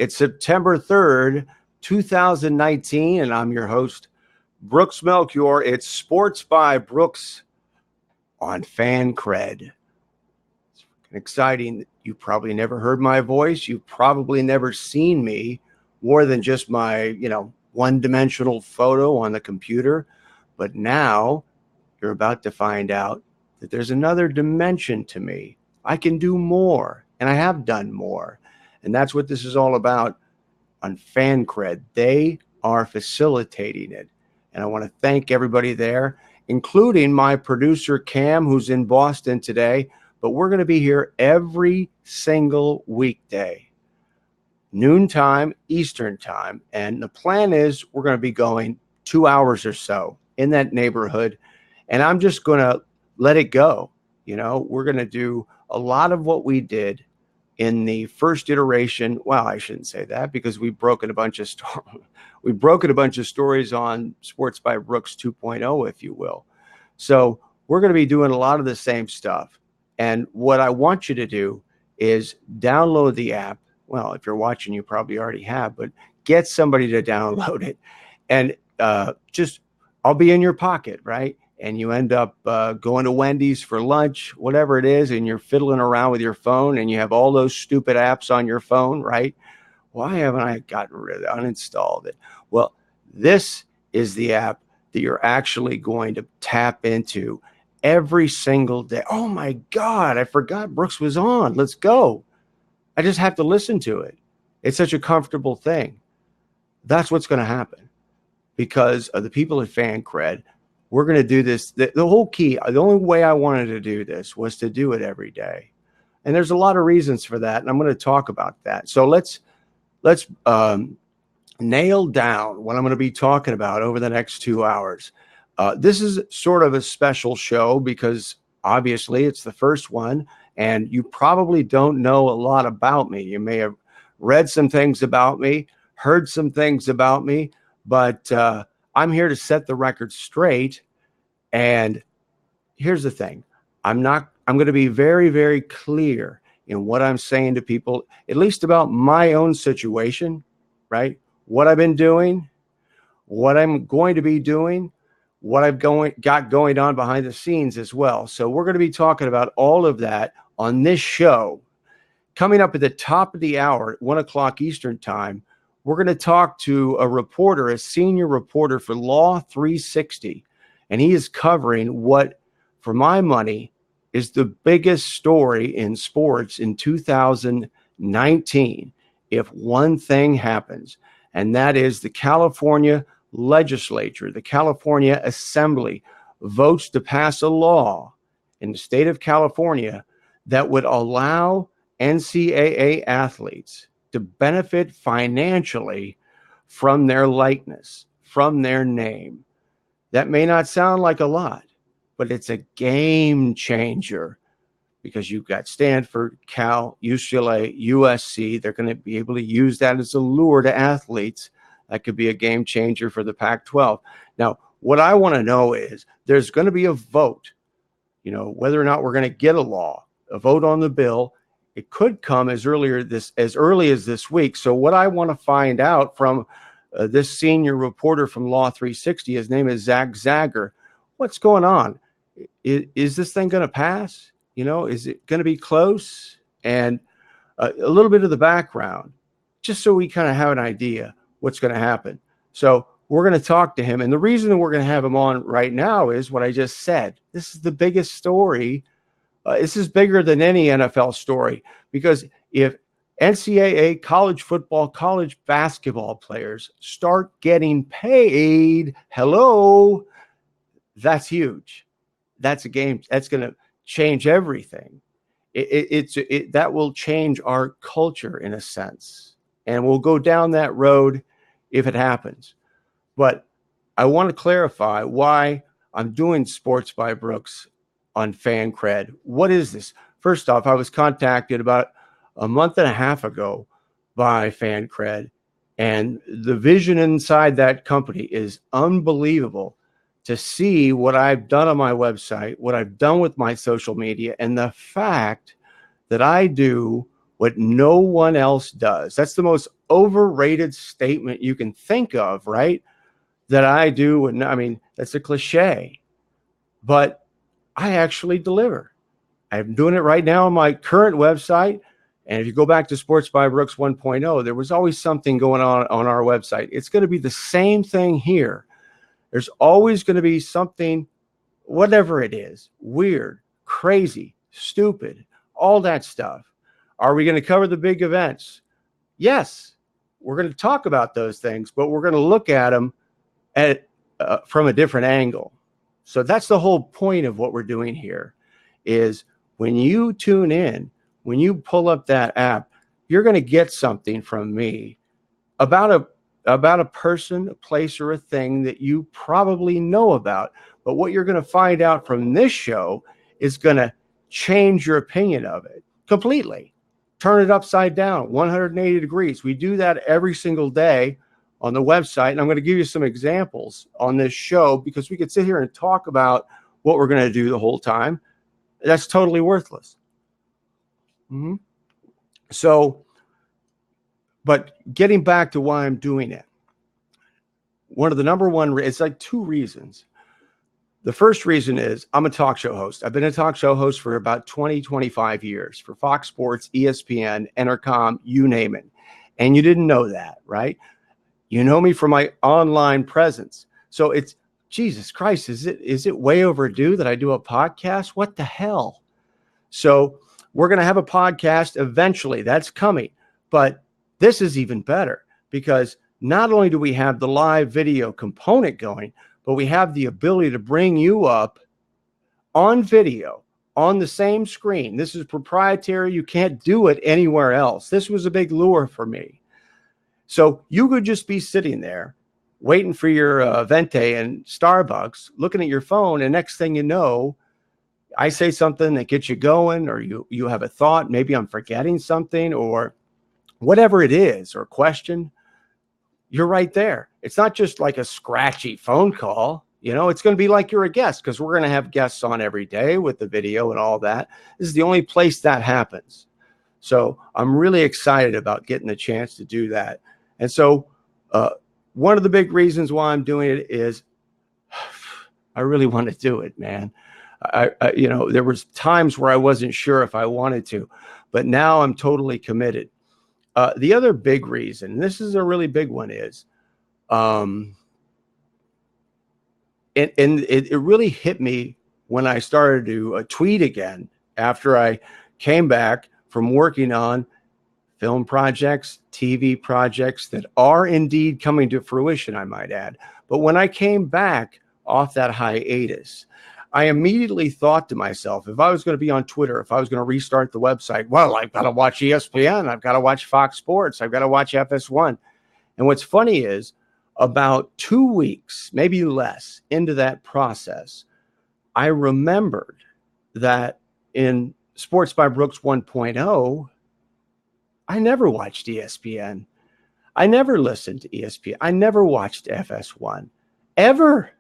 It's September 3rd, 2019, and I'm your host, Brooks Melchior. It's Sports by Brooks on Fancred. It's exciting. You probably never heard my voice. You've probably never seen me more than just my, one-dimensional photo on the computer. But now you're about to find out that there's another dimension to me. I can do more, and I have done more. And that's what this is all about on Fancred. They are facilitating it. And I want to thank everybody there, including my producer, Cam, who's in Boston today. But we're going to be here every single weekday, noontime, Eastern time. And the plan is we're going to be going 2 hours or so in that neighborhood. And I'm just going to let it go. We're going to do a lot of what we did in the first iteration. Well, I shouldn't say that because we've broken a bunch of stories on Sports by Brooks 2.0, if you will. So we're going to be doing a lot of the same stuff. And what I want you to do is download the app. Well, if you're watching, you probably already have, but get somebody to download it. And I'll be in your pocket, right? And you end up going to Wendy's for lunch, whatever it is, and you're fiddling around with your phone and you have all those stupid apps on your phone, right? Why haven't I gotten rid of it, uninstalled it? Well, this is the app that you're actually going to tap into every single day. Oh my God, I forgot Brooks was on. Let's go. I just have to listen to it. It's such a comfortable thing. That's what's going to happen because of the people at Fancred. We're going to do this. The whole key, the only way I wanted to do this was to do it every day. And there's a lot of reasons for that. And I'm going to talk about that. So let's nail down what I'm going to be talking about over the next 2 hours. This is sort of a special show because obviously it's the first one and you probably don't know a lot about me. You may have read some things about me, heard some things about me, but I'm here to set the record straight. And here's the thing. I'm going to be very, very clear in what I'm saying to people, at least about my own situation, right? What I've been doing, what I'm going to be doing, what I've got going on behind the scenes as well. So we're going to be talking about all of that on this show. Coming up at the top of the hour at 1 o'clock Eastern time, we're going to talk to a senior reporter for Law 360, and he is covering what, for my money, is the biggest story in sports in 2019 if one thing happens, and that is the California legislature, the California Assembly, votes to pass a law in the state of California that would allow NCAA athletes to benefit financially from their likeness, from their name. That may not sound like a lot, but it's a game changer because you've got Stanford, Cal, UCLA, USC. They're going to be able to use that as a lure to athletes. That could be a game changer for the Pac-12. Now, what I want to know is there's going to be a vote, whether or not we're going to get a law, a vote on the bill. It could come as early as this week. So what I want to find out from this senior reporter from Law 360, his name is Zach Zager, what's going on? Is this thing going to pass? Is it going to be close? And a little bit of the background, just so we kind of have an idea what's going to happen. So we're going to talk to him. And the reason that we're going to have him on right now is what I just said. This is the biggest story. This is bigger than any NFL story because if NCAA, college football, college basketball players start getting paid, hello, that's huge. That's a game. That's going to change everything. That will change our culture in a sense. And we'll go down that road if it happens. But I want to clarify why I'm doing Sports by Brooks on Fancred. What is this? First off, I was contacted about a month and a half ago by Fancred, and the vision inside that company is unbelievable to see what I've done on my website, what I've done with my social media, and the fact that I do what no one else does. That's the most overrated statement you can think of, right? That I do. And I mean, that's a cliche, but I actually deliver. I'm doing it right now on my current website. And if you go back to Sports by Brooks 1.0, there was always something going on our website. It's going to be the same thing here. There's always going to be something, whatever it is, weird, crazy, stupid, all that stuff. Are we going to cover the big events? Yes, we're going to talk about those things, but we're going to look at them from a different angle. So that's the whole point of what we're doing here is when you tune in, when you pull up that app, you're going to get something from me about a person, a place, or a thing that you probably know about. But what you're going to find out from this show is going to change your opinion of it completely. Turn it upside down, 180 degrees. We do that every single day on the website. And I'm going to give you some examples on this show because we could sit here and talk about what we're going to do the whole time. That's totally worthless. Mm-hmm. So, but getting back to why I'm doing it, one of the number one, it's like two reasons. The first reason is I'm a talk show host. I've been a talk show host for about 20, 25 years for Fox Sports, ESPN, Entercom, you name it. And you didn't know that, right? You know me from my online presence. So it's, Jesus Christ, is it way overdue that I do a podcast? What the hell? So we're going to have a podcast eventually. That's coming. But this is even better because not only do we have the live video component going, but we have the ability to bring you up on video on the same screen. This is proprietary. You can't do it anywhere else. This was a big lure for me. So you could just be sitting there waiting for your venti and Starbucks, looking at your phone, and next thing you know, I say something that gets you going, or you have a thought, maybe I'm forgetting something, or whatever it is, or a question, you're right there. It's not just like a scratchy phone call. You know, it's going to be like you're a guest because we're going to have guests on every day with the video and all that. This is the only place that happens. So I'm really excited about getting the chance to do that. And so one of the big reasons why I'm doing it is I really want to do it, man. I there was times where I wasn't sure if I wanted to, but now I'm totally committed. The other big reason, and this is a really big one, is and it really hit me when I started to tweet again after I came back from working on film projects, TV projects that are indeed coming to fruition, I might add. But when I came back off that hiatus, I immediately thought to myself, if I was going to be on Twitter, if I was going to restart the website, well, I've got to watch ESPN. I've got to watch Fox Sports. I've got to watch FS1. And what's funny is about 2 weeks, maybe less, into that process, I remembered that in Sports by Brooks 1.0, I never watched ESPN. I never listened to ESPN. I never watched FS1, ever.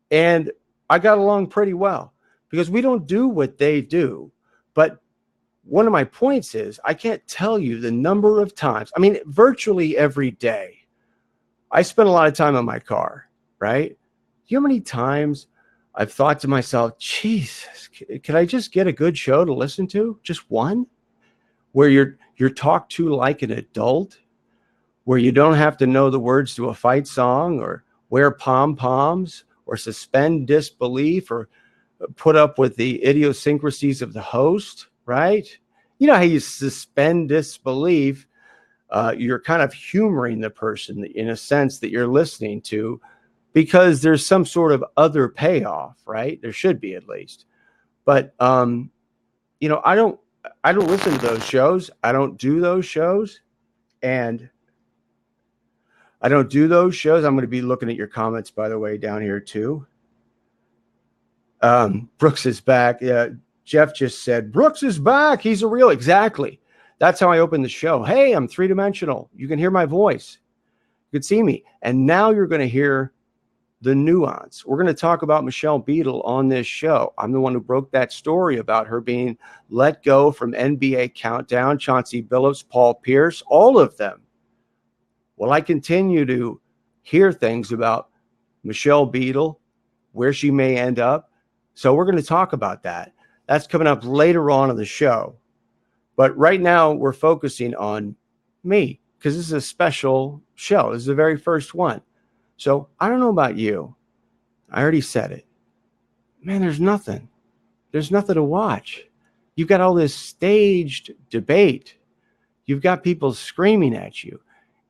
And I got along pretty well because we don't do what they do. But one of my points is I can't tell you the number of times. I mean, virtually every day, I spend a lot of time in my car, right? You know how many times I've thought to myself, Jesus, can I just get a good show to listen to? Just one? Where you're talked to like an adult, where you don't have to know the words to a fight song or wear pom-poms or suspend disbelief or put up with the idiosyncrasies of the host, right? You know how you suspend disbelief? You're kind of humoring the person in a sense that you're listening to because there's some sort of other payoff, right? There should be at least. But, I don't listen to those shows. I don't do those shows. And I don't do those shows. I'm going to be looking at your comments, by the way, down here too. Brooks is back. Yeah, Jeff just said, Brooks is back. He's a real. Exactly. That's how I opened the show. Hey, I'm three-dimensional. You can hear my voice. You can see me. And now you're going to hear the nuance. We're going to talk about Michelle Beadle on this show. I'm the one who broke that story about her being let go from NBA Countdown, Chauncey Billups, Paul Pierce, all of them. Well, I continue to hear things about Michelle Beadle, where she may end up. So we're going to talk about that. That's coming up later on in the show. But right now we're focusing on me because this is a special show. This is the very first one. So I don't know about you. I already said it. Man, there's nothing. There's nothing to watch. You've got all this staged debate. You've got people screaming at you.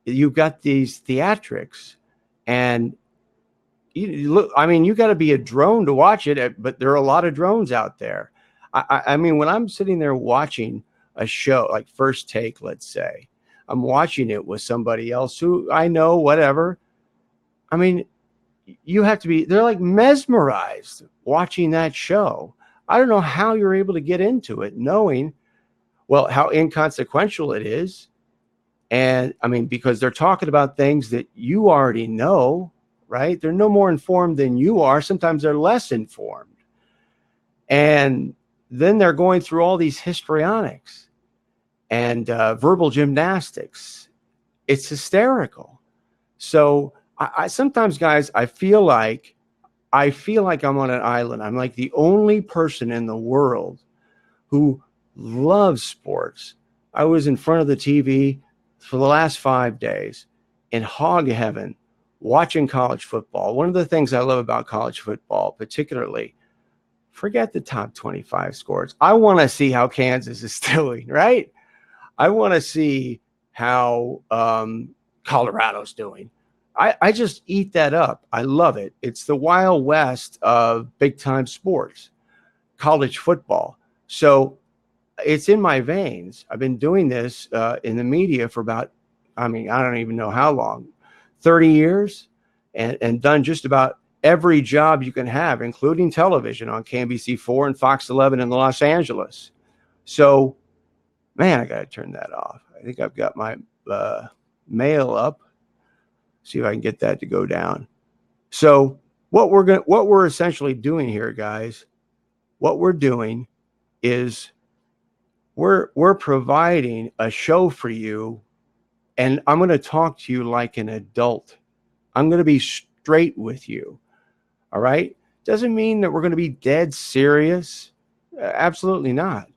You've got these theatrics. And you look, I mean, you got to be a drone to watch it, but there are a lot of drones out there. I mean, when I'm sitting there watching a show like First Take, let's say, I'm watching it with somebody else who I know, whatever. I mean, you have to be, they're like mesmerized watching that show. I don't know how you're able to get into it knowing, well, how inconsequential it is. And I mean, because they're talking about things that you already know, right? They're no more informed than you are. Sometimes they're less informed. And then they're going through all these histrionics and verbal gymnastics. It's hysterical. So I sometimes, guys, I feel like I'm on an island. I'm like the only person in the world who loves sports. I was in front of the TV for the last 5 days in hog heaven watching college football. One of the things I love about college football, particularly, forget the top 25 scores. I want to see how Kansas is doing, right? I want to see how Colorado's doing. I just eat that up. I love it. It's the Wild West of big-time sports, college football. So it's in my veins. I've been doing this in the media for about, I mean, I don't even know how long, 30 years, and done just about every job you can have, including television on KMBC4 and Fox 11 in Los Angeles. So, man, I got to turn that off. I think I've got my mail up. See if I can get that to go down. So what we're essentially doing here, guys, what we're doing is we're providing a show for you, and I'm going to talk to you like an adult. I'm going to be straight with you. All right? Doesn't mean that we're going to be dead serious. Absolutely not.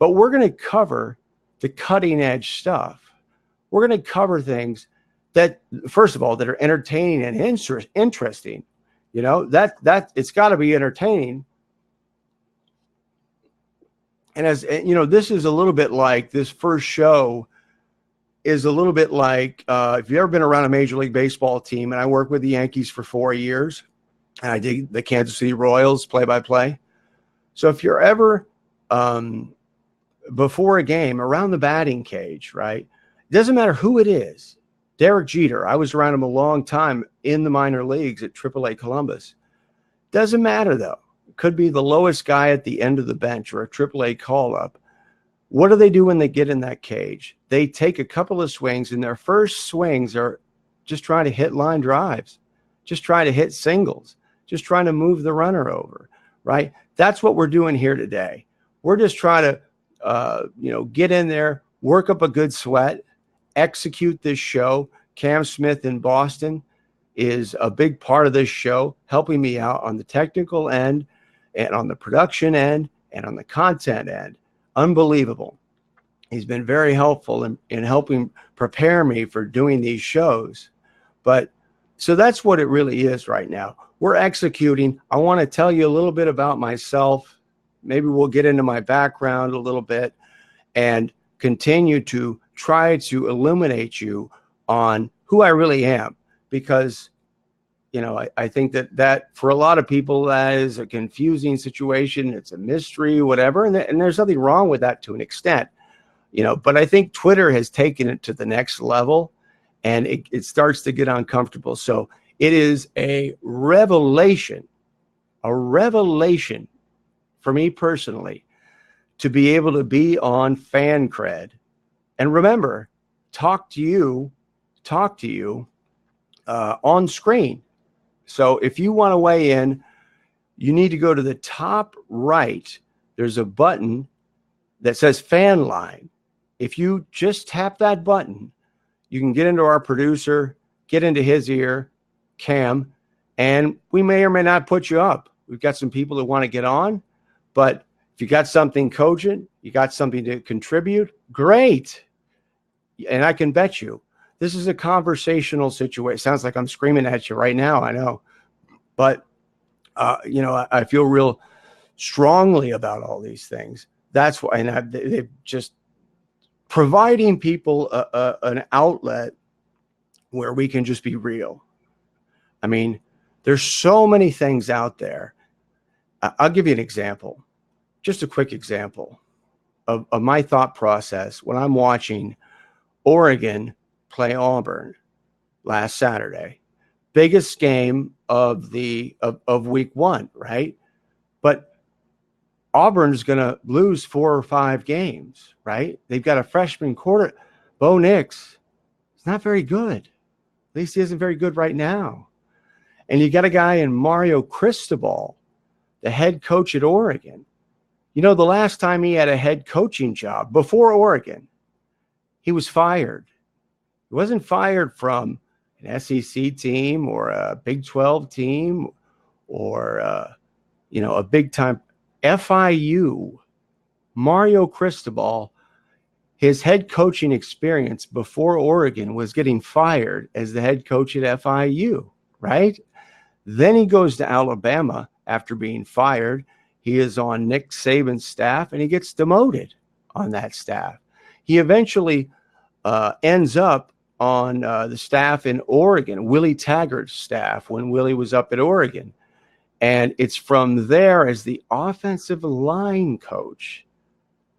But we're going to cover the cutting edge stuff. We're going to cover things that, first of all, that are entertaining and interesting. You know, that it's got to be entertaining. And as you know, this is a little bit like, this first show is a little bit like, if you've ever been around a Major League Baseball team, and I worked with the Yankees for 4 years, and I did the Kansas City Royals play-by-play. So if you're ever before a game around the batting cage, right? It doesn't matter who it is. Derek Jeter, I was around him a long time in the minor leagues at AAA Columbus. Doesn't matter, though. It could be the lowest guy at the end of the bench or a AAA call-up. What do they do when they get in that cage? They take a couple of swings, and their first swings are just trying to hit line drives, just trying to hit singles, just trying to move the runner over, right? That's what we're doing here today. We're just trying to, get in there, work up a good sweat, execute this show. Cam Smith in Boston is a big part of this show, helping me out on the technical end and on the production end and on the content end. Unbelievable. He's been very helpful in helping prepare me for doing these shows. But so that's what it really is right now. We're executing. I want to tell you a little bit about myself. Maybe we'll get into my background a little bit and continue to try to illuminate you on who I really am, because, you know, I think that for a lot of people, that is a confusing situation. It's a mystery, whatever. And there's nothing wrong with that to an extent, you know, but I think Twitter has taken it to the next level, and it starts to get uncomfortable. So it is a revelation for me personally to be able to be on Fancred. And remember, talk to you on screen, So if you want to weigh in, you need to go to the top right. There's a button that says fan line. If you just tap that button, you can get into our producer, get into his ear, Cam, and we may or may not put you up. We've got some people that want to get on, but if you got something cogent, you got something to contribute, great. And I can bet you this is a conversational situation. Sounds like I'm screaming at you right now, I know. But, I feel real strongly about all these things. That's why, and they've just providing people an outlet where we can just be real. I mean, there's so many things out there. I'll give you an example, just a quick example of my thought process when I'm watching Oregon play Auburn last Saturday. Biggest game of week one, right? But Auburn's going to lose 4 or 5 games, right? They've got a freshman quarter. Bo Nix is not very good. At least he isn't very good right now. And you got a guy in Mario Cristobal, the head coach at Oregon. The last time he had a head coaching job before Oregon, he was fired. He wasn't fired from an SEC team or a Big 12 team or, a big-time FIU. Mario Cristobal, his head coaching experience before Oregon was getting fired as the head coach at FIU, right? Then he goes to Alabama after being fired. He is on Nick Saban's staff, and he gets demoted on that staff. He eventually ends up on the staff in Oregon, Willie Taggart's staff, when Willie was up at Oregon. And it's from there as the offensive line coach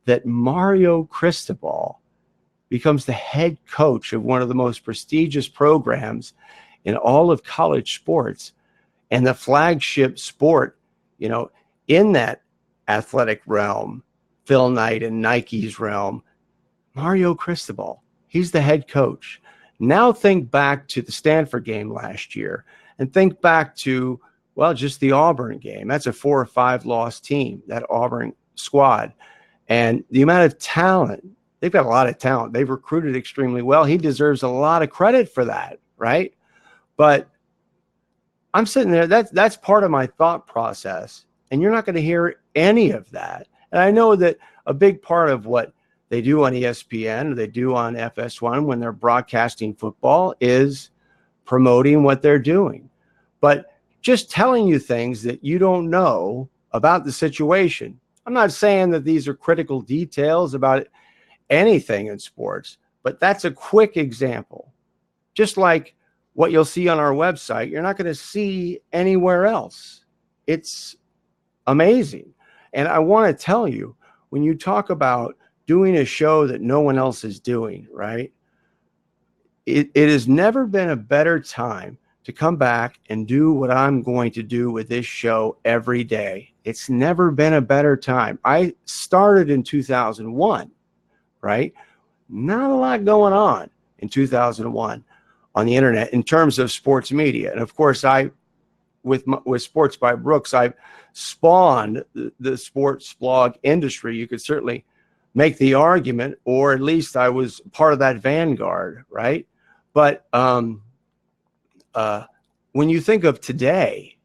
that Mario Cristobal becomes the head coach of one of the most prestigious programs in all of college sports and the flagship sport, in that athletic realm, Phil Knight and Nike's realm. Mario Cristobal, he's the head coach. Now think back to the Stanford game last year and think back to, just the Auburn game. That's a 4 or 5 loss team, that Auburn squad. And the amount of talent, they've got a lot of talent. They've recruited extremely well. He deserves a lot of credit for that, right? But I'm sitting there, that's part of my thought process. And you're not going to hear any of that. And I know that a big part of what they do on ESPN or they do on FS1 when they're broadcasting football is promoting what they're doing. But just telling you things that you don't know about the situation. I'm not saying that these are critical details about anything in sports, but that's a quick example. Just like what you'll see on our website, you're not going to see anywhere else. It's amazing. And I want to tell you, when you talk about doing a show that no one else is doing, right? It has never been a better time to come back and do what I'm going to do with this show every day. It's never been a better time. I started in 2001, right? Not a lot going on in 2001 on the internet in terms of sports media. And of course, with Sports by Brooks, I've spawned the sports blog industry. You could certainly make the argument, or at least I was part of that vanguard, right? But when you think of today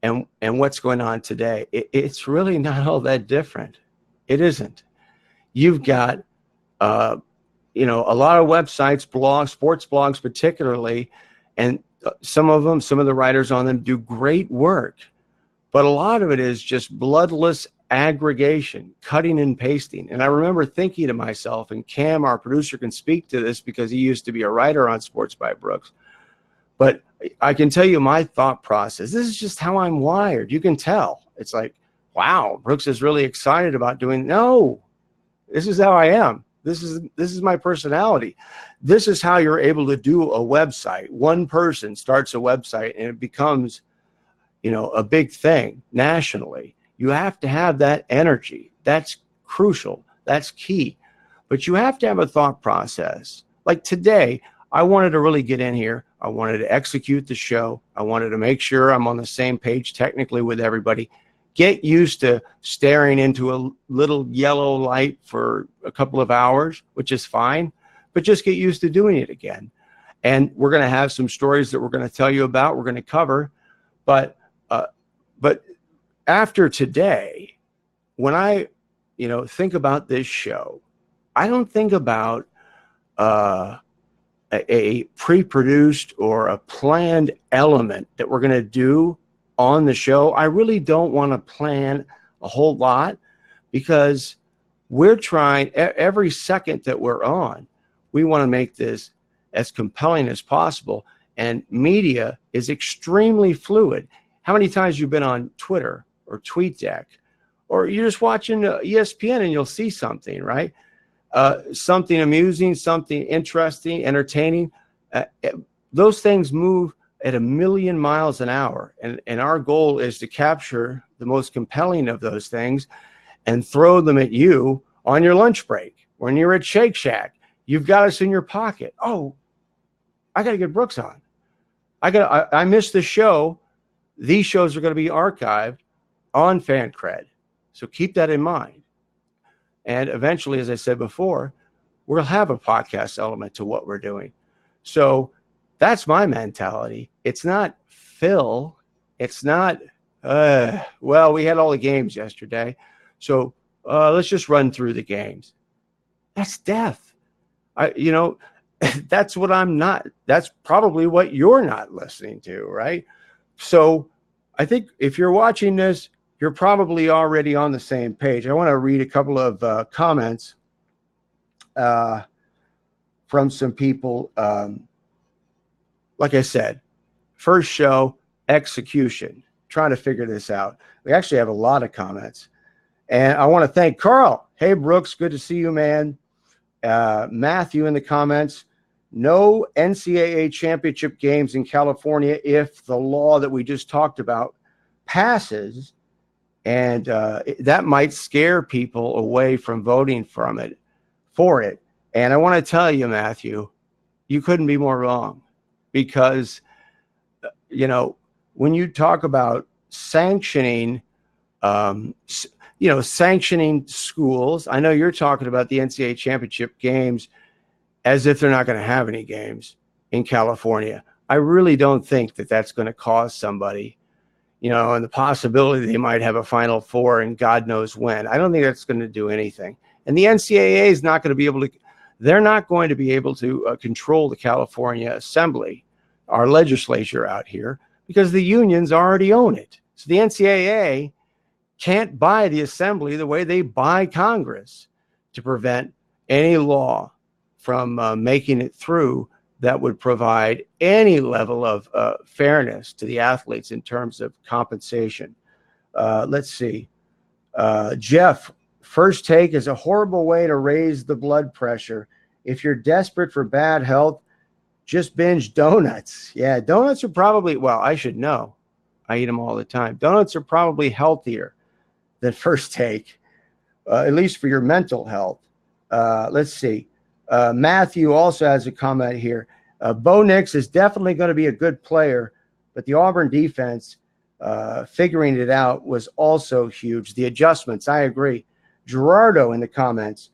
and what's going on today, it's really not all that different. It isn't. You've got, a lot of websites, blogs, sports blogs particularly, and some of the writers on them do great work. But a lot of it is just bloodless aggregation, cutting and pasting. And I remember thinking to myself, and Cam, our producer, can speak to this because he used to be a writer on Sports by Brooks. But I can tell you my thought process. This is just how I'm wired. You can tell. It's like, wow, Brooks is really excited about doing. No, this is how I am. This is my personality. This is how you're able to do a website. One person starts a website and it becomes, a big thing nationally. You have to have that energy. That's crucial. That's key. But you have to have a thought process. Like today, I wanted to really get in here. I wanted to execute the show. I wanted to make sure I'm on the same page technically with everybody. Get used to staring into a little yellow light for a couple of hours, which is fine, but just get used to doing it again. And we're going to have some stories that we're going to tell you about, we're going to cover. But after today, when I, think about this show, I don't think about a pre-produced or a planned element that we're going to do on the show. I really don't want to plan a whole lot, because we're trying every second that we're on, we want to make this as compelling as possible. And media is extremely fluid. How many times you've been on Twitter or TweetDeck, or you're just watching ESPN and you'll see something, right? Something amusing, something interesting, entertaining. Those things move at 1,000,000 miles an hour. And our goal is to capture the most compelling of those things and throw them at you on your lunch break. When you're at Shake Shack, you've got us in your pocket. Oh, I got to get Brooks on. I missed the show. These shows are going to be archived on Fancred. So keep that in mind. And eventually, as I said before, we'll have a podcast element to what we're doing. So that's my mentality. It's not Phil. It's not, well, we had all the games yesterday, so let's just run through the games. That's death. That's what I'm not. That's probably what you're not listening to, right? So I think if you're watching this, you're probably already on the same page. I want to read a couple of comments from some people. Like I said, first show, execution, trying to figure this out. We actually have a lot of comments. And I want to thank Carl. Hey, Brooks, good to see you, man. Matthew in the comments. No NCAA championship games in California if the law that we just talked about passes. And that might scare people away from voting for it. And I want to tell you, Matthew, you couldn't be more wrong, because, when you talk about sanctioning, sanctioning schools, I know you're talking about the NCAA championship games as if they're not going to have any games in California. I really don't think that that's going to cause somebody, and the possibility they might have a Final Four and God knows when. I don't think that's going to do anything. And the NCAA is not going to be able to, they're not going to be able to control the California Assembly, our legislature out here, because the unions already own it. So the NCAA can't buy the Assembly the way they buy Congress to prevent any law from making it through that would provide any level of fairness to the athletes in terms of compensation. Let's see. Jeff, first take is a horrible way to raise the blood pressure. If you're desperate for bad health, just binge donuts. Yeah, donuts are probably, well, I should know. I eat them all the time. Donuts are probably healthier than first take, at least for your mental health. Let's see. Matthew also has a comment here. Bo Nix is definitely going to be a good player, but the Auburn defense, figuring it out was also huge. The adjustments, I agree. Gerardo in the comments.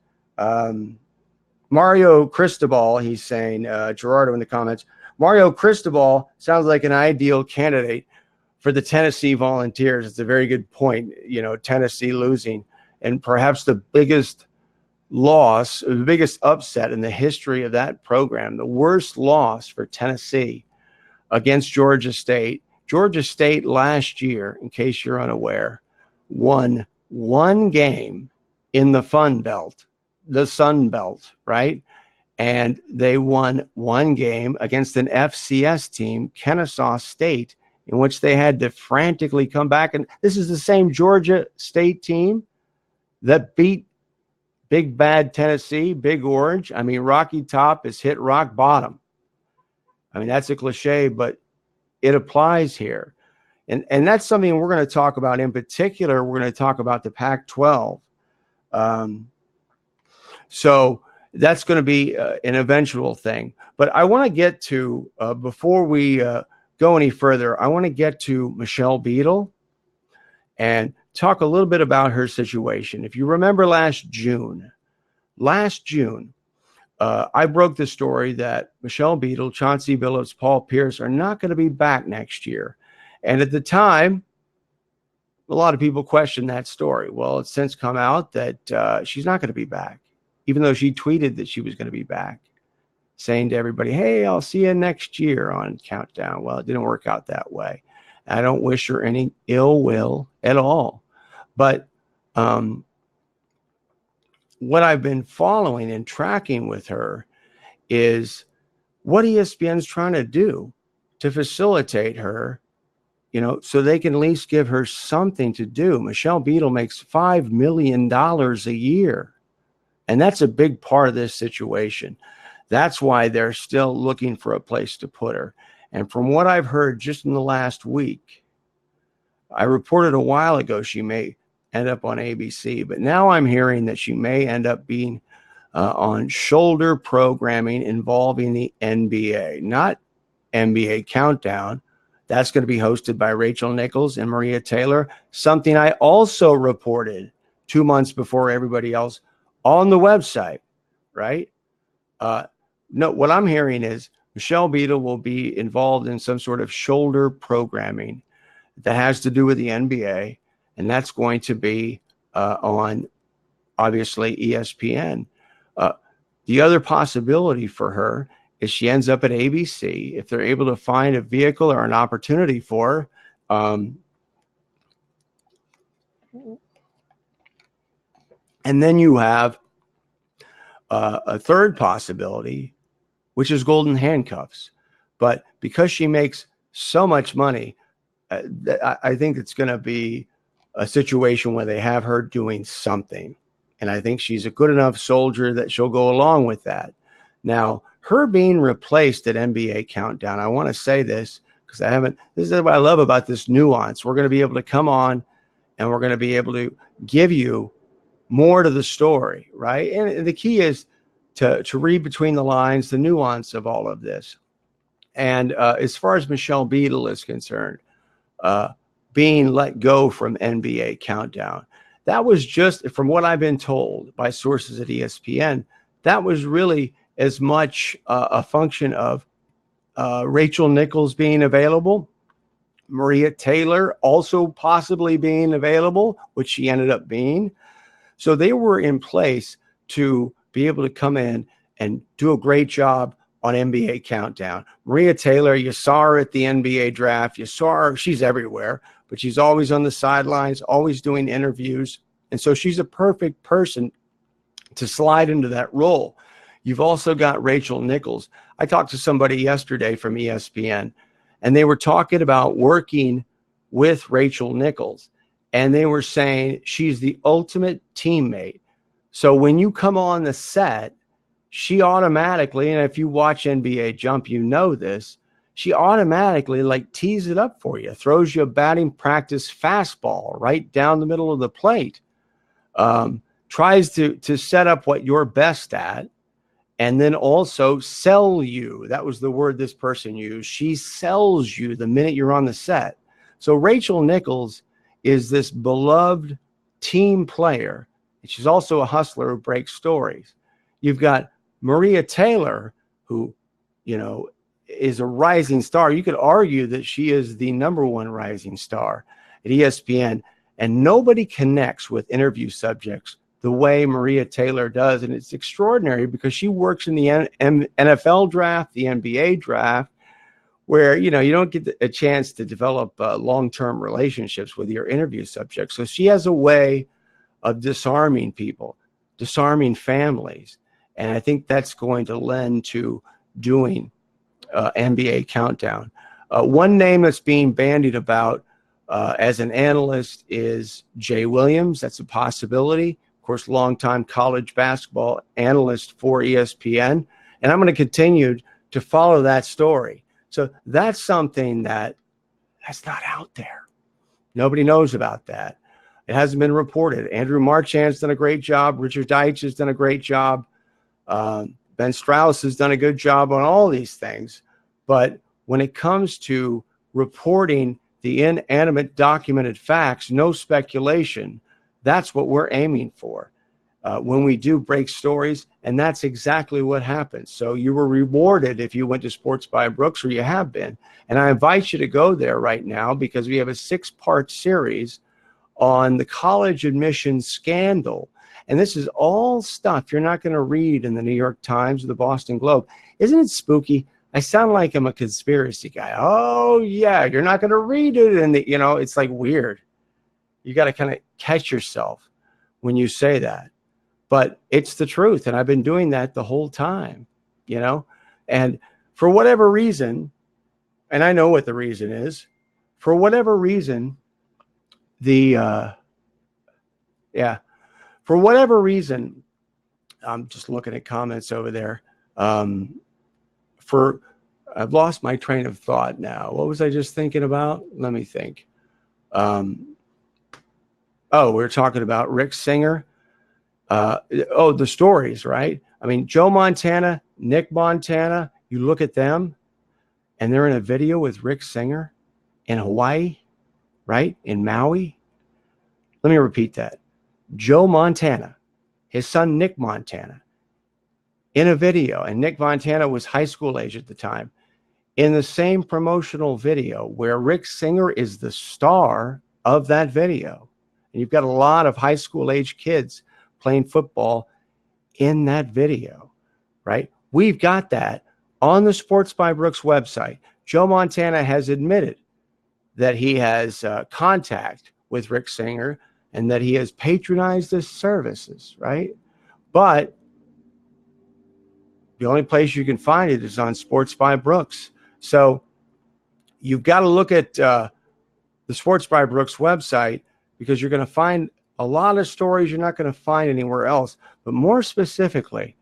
Mario Cristobal, he's saying, Gerardo in the comments. Mario Cristobal sounds like an ideal candidate for the Tennessee Volunteers. It's a very good point. Tennessee losing, and perhaps the biggest loss, the biggest upset in the history of that program, the worst loss for Tennessee against Georgia State. Georgia State last year, in case you're unaware, won one game in the Sun Belt, right? And they won one game against an FCS team, Kennesaw State, in which they had to frantically come back. And this is the same Georgia State team that beat Big Bad Tennessee, Big Orange. I mean, Rocky Top has hit rock bottom. I mean, that's a cliche, but it applies here. And that's something we're going to talk about. In particular, we're going to talk about the Pac-12. So that's going to be an eventual thing. But I want to get to, before we go any further, I want to get to Michelle Beadle and talk a little bit about her situation. If you remember last June, I broke the story that Michelle Beadle, Chauncey Billups, Paul Pierce are not going to be back next year. And at the time, a lot of people questioned that story. Well, it's since come out that she's not going to be back, even though she tweeted that she was going to be back, saying to everybody, hey, I'll see you next year on Countdown. Well, it didn't work out that way. I don't wish her any ill will at all. But what I've been following and tracking with her is what ESPN's trying to do to facilitate her, so they can at least give her something to do. Michelle Beadle makes $5 million a year. And that's a big part of this situation. That's why they're still looking for a place to put her. And from what I've heard just in the last week, I reported a while ago she may end up on ABC, but now I'm hearing that she may end up being on shoulder programming involving the NBA, not NBA Countdown. That's going to be hosted by Rachel Nichols and Maria Taylor, something I also reported 2 months before everybody else on the website, right? No, what I'm hearing is Michelle Beadle will be involved in some sort of shoulder programming that has to do with the NBA, and that's going to be on, obviously, ESPN. The other possibility for her is she ends up at ABC if they're able to find a vehicle or an opportunity for her. And then you have a third possibility, which is golden handcuffs. But because she makes so much money, I think it's going to be a situation where they have her doing something. And I think she's a good enough soldier that she'll go along with that. Now, her being replaced at NBA Countdown, I want to say this because this is what I love about this nuance. We're going to be able to come on and we're going to be able to give you more to the story, right? And the key is to read between the lines, the nuance of all of this. And as far as Michelle Beadle is concerned, being let go from NBA Countdown, that was just, from what I've been told by sources at ESPN, that was really as much a function of Rachel Nichols being available, Maria Taylor also possibly being available, which she ended up being. So they were in place to be able to come in and do a great job on NBA Countdown. Maria Taylor, you saw her at the NBA draft. You saw her, she's everywhere, but she's always on the sidelines, always doing interviews. And so she's a perfect person to slide into that role. You've also got Rachel Nichols. I talked to somebody yesterday from ESPN, and they were talking about working with Rachel Nichols. And they were saying she's the ultimate teammate. So when you come on the set, she automatically, and if you watch NBA Jump, you know this, she automatically tees it up for you, throws you a batting practice fastball right down the middle of the plate, tries to set up what you're best at, and then also sell you. That was the word this person used. She sells you the minute you're on the set. So Rachel Nichols is this beloved team player. And she's also a hustler who breaks stories. You've got Maria Taylor, who, is a rising star. You could argue that she is the number one rising star at ESPN. And nobody connects with interview subjects the way Maria Taylor does. And it's extraordinary because she works in the NFL draft, the NBA draft, where, you don't get a chance to develop long-term relationships with your interview subjects. So she has a way of disarming people, disarming families. And I think that's going to lend to doing NBA Countdown. One name that's being bandied about as an analyst is Jay Williams. That's a possibility. Of course, longtime college basketball analyst for ESPN. And I'm going to continue to follow that story. So that's something that's not out there. Nobody knows about that. It hasn't been reported. Andrew Marchand's done a great job. Richard Deitch has done a great job. Ben Strauss has done a good job on all these things. But when it comes to reporting the inanimate documented facts, no speculation, that's what we're aiming for when we do break stories. And that's exactly what happens. So you were rewarded if you went to Sports by Brooks, or you have been. And I invite you to go there right now, because we have a 6-part series on the college admissions scandal. And this is all stuff you're not going to read in the New York Times or the Boston Globe. Isn't it spooky? I sound like I'm a conspiracy guy. Oh, yeah, you're not going to read it. And, it's like weird. You got to kind of catch yourself when you say that. But it's the truth. And I've been doing that the whole time, And for whatever reason, and I know what the reason is, for whatever reason, for whatever reason, I'm just looking at comments over there. I've lost my train of thought now. What was I just thinking about? Let me think. We're talking about Rick Singer. The stories, right? I mean, Joe Montana, Nick Montana, you look at them and they're in a video with Rick Singer in Hawaii, right? In Maui. Let me repeat that. Joe Montana, his son Nick Montana, in a video, and Nick Montana was high school age at the time, in the same promotional video where Rick Singer is the star of that video. And you've got a lot of high school age kids playing football in that video, right? We've got that on the Sports by Brooks website. Joe Montana has admitted that he has contact with Rick Singer and that he has patronized his services, right? But the only place you can find it is on Sports by Brooks. So you've got to look at the Sports by Brooks website, because you're going to find a lot of stories you're not going to find anywhere else. But more specifically,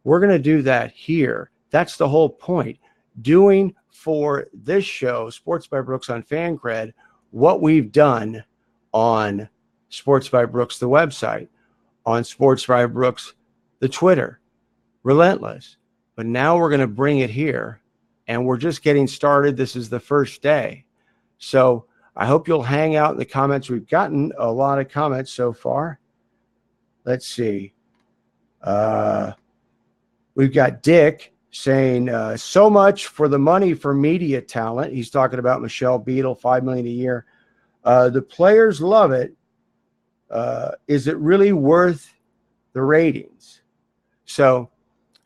we're going to do that here. That's the whole point. Doing for this show, Sports by Brooks on Fancred, what we've done on Sports by Brooks, the website, on Sports by Brooks, the Twitter, relentless. But now we're going to bring it here, and we're just getting started. This is the first day. So I hope you'll hang out in the comments. We've gotten a lot of comments so far. Let's see. We've got Dick saying, so much for the money for media talent. He's talking about Michelle Beadle, $5 million a year. The players love it. Is it really worth the ratings? So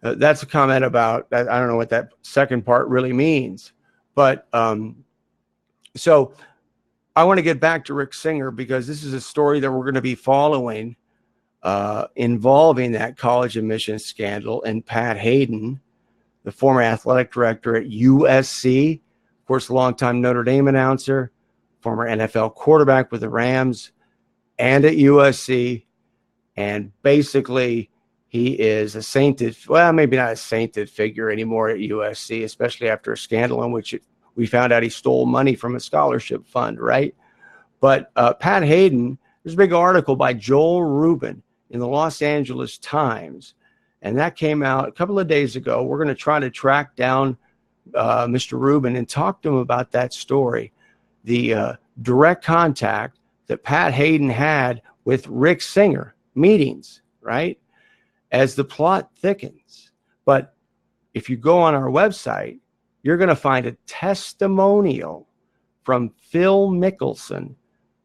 that's a comment about that. I don't know what that second part really means. But so I want to get back to Rick Singer, because this is a story that we're going to be following involving that college admissions scandal and Pat Hayden, the former athletic director at USC, of course, longtime Notre Dame announcer, former NFL quarterback with the Rams and at USC. And basically, he is a sainted, well, maybe not a sainted figure anymore at USC, especially after a scandal in which we found out he stole money from a scholarship fund, right? But Pat Hayden, there's a big article by Joel Rubin in the Los Angeles Times, and that came out a couple of days ago. We're going to try to track down Mr. Rubin and talk to him about that story, the direct contact that Pat Hayden had with Rick Singer, meetings, right, as the plot thickens. But if you go on our website, you're going to find a testimonial from Phil Mickelson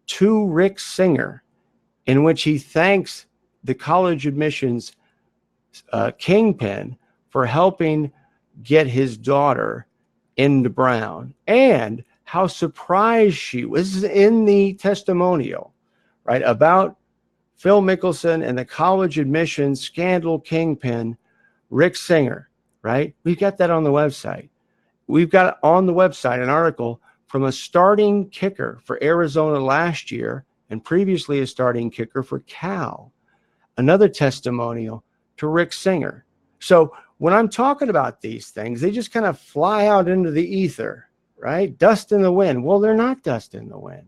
to Rick Singer, in which he thanks the college admissions kingpin for helping get his daughter into Brown, and how surprised she was in the testimonial, right, about Phil Mickelson and the college admissions scandal kingpin, Rick Singer, right? We've got that on the website. We've got on the website an article from a starting kicker for Arizona last year and previously a starting kicker for Cal. Another testimonial to Rick Singer. So when I'm talking about these things, they just kind of fly out into the ether, right? Dust in the wind. Well, they're not dust in the wind.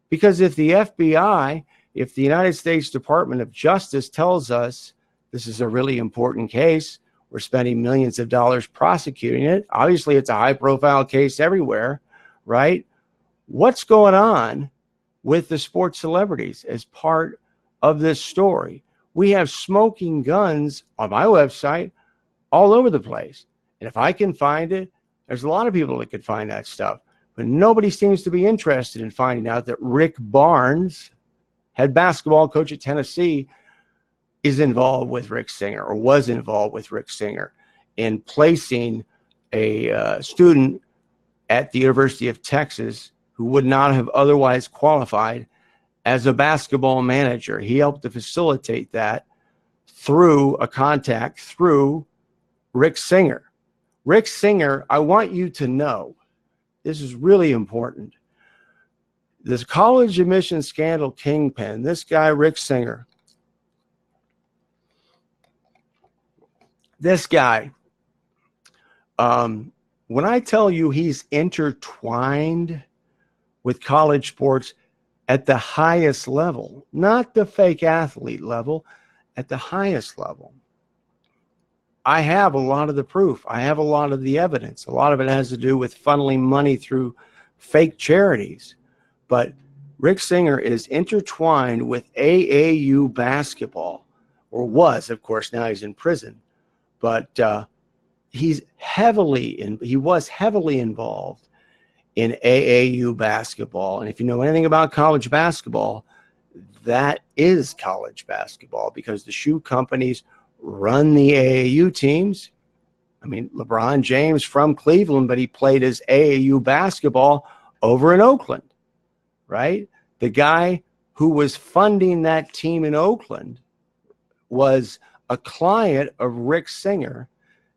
Because if the FBI, if the United States Department of Justice tells us This is a really important case. We're spending millions of dollars prosecuting it. Obviously, it's a high-profile case everywhere, right? What's going on with the sports celebrities as part of this story? We have smoking guns on my website all over the place. And if I can find it, there's a lot of people that could find that stuff. But nobody seems to be interested in finding out that Rick Barnes, head basketball coach at Tennessee, is involved with Rick Singer, or was involved with Rick Singer, in placing a student at the University of Texas who would not have otherwise qualified as a basketball manager. He helped to facilitate that through a contact through Rick Singer. Rick Singer, I want you to know, this is really important. This college admission scandal kingpin, this guy, Rick Singer, this guy, when I tell you he's intertwined with college sports at the highest level, not the fake athlete level, at the highest level, I have a lot of the proof. I have a lot of the evidence. A lot of it has to do with funneling money through fake charities. But Rick Singer is intertwined with AAU basketball, or was, of course, now he's in prison. But he was heavily involved in AAU basketball. And if you know anything about college basketball, that is college basketball, because the shoe companies run the AAU teams. I mean, LeBron James from Cleveland, but he played his AAU basketball over in Oakland, right? The guy who was funding that team in Oakland was a client of Rick Singer,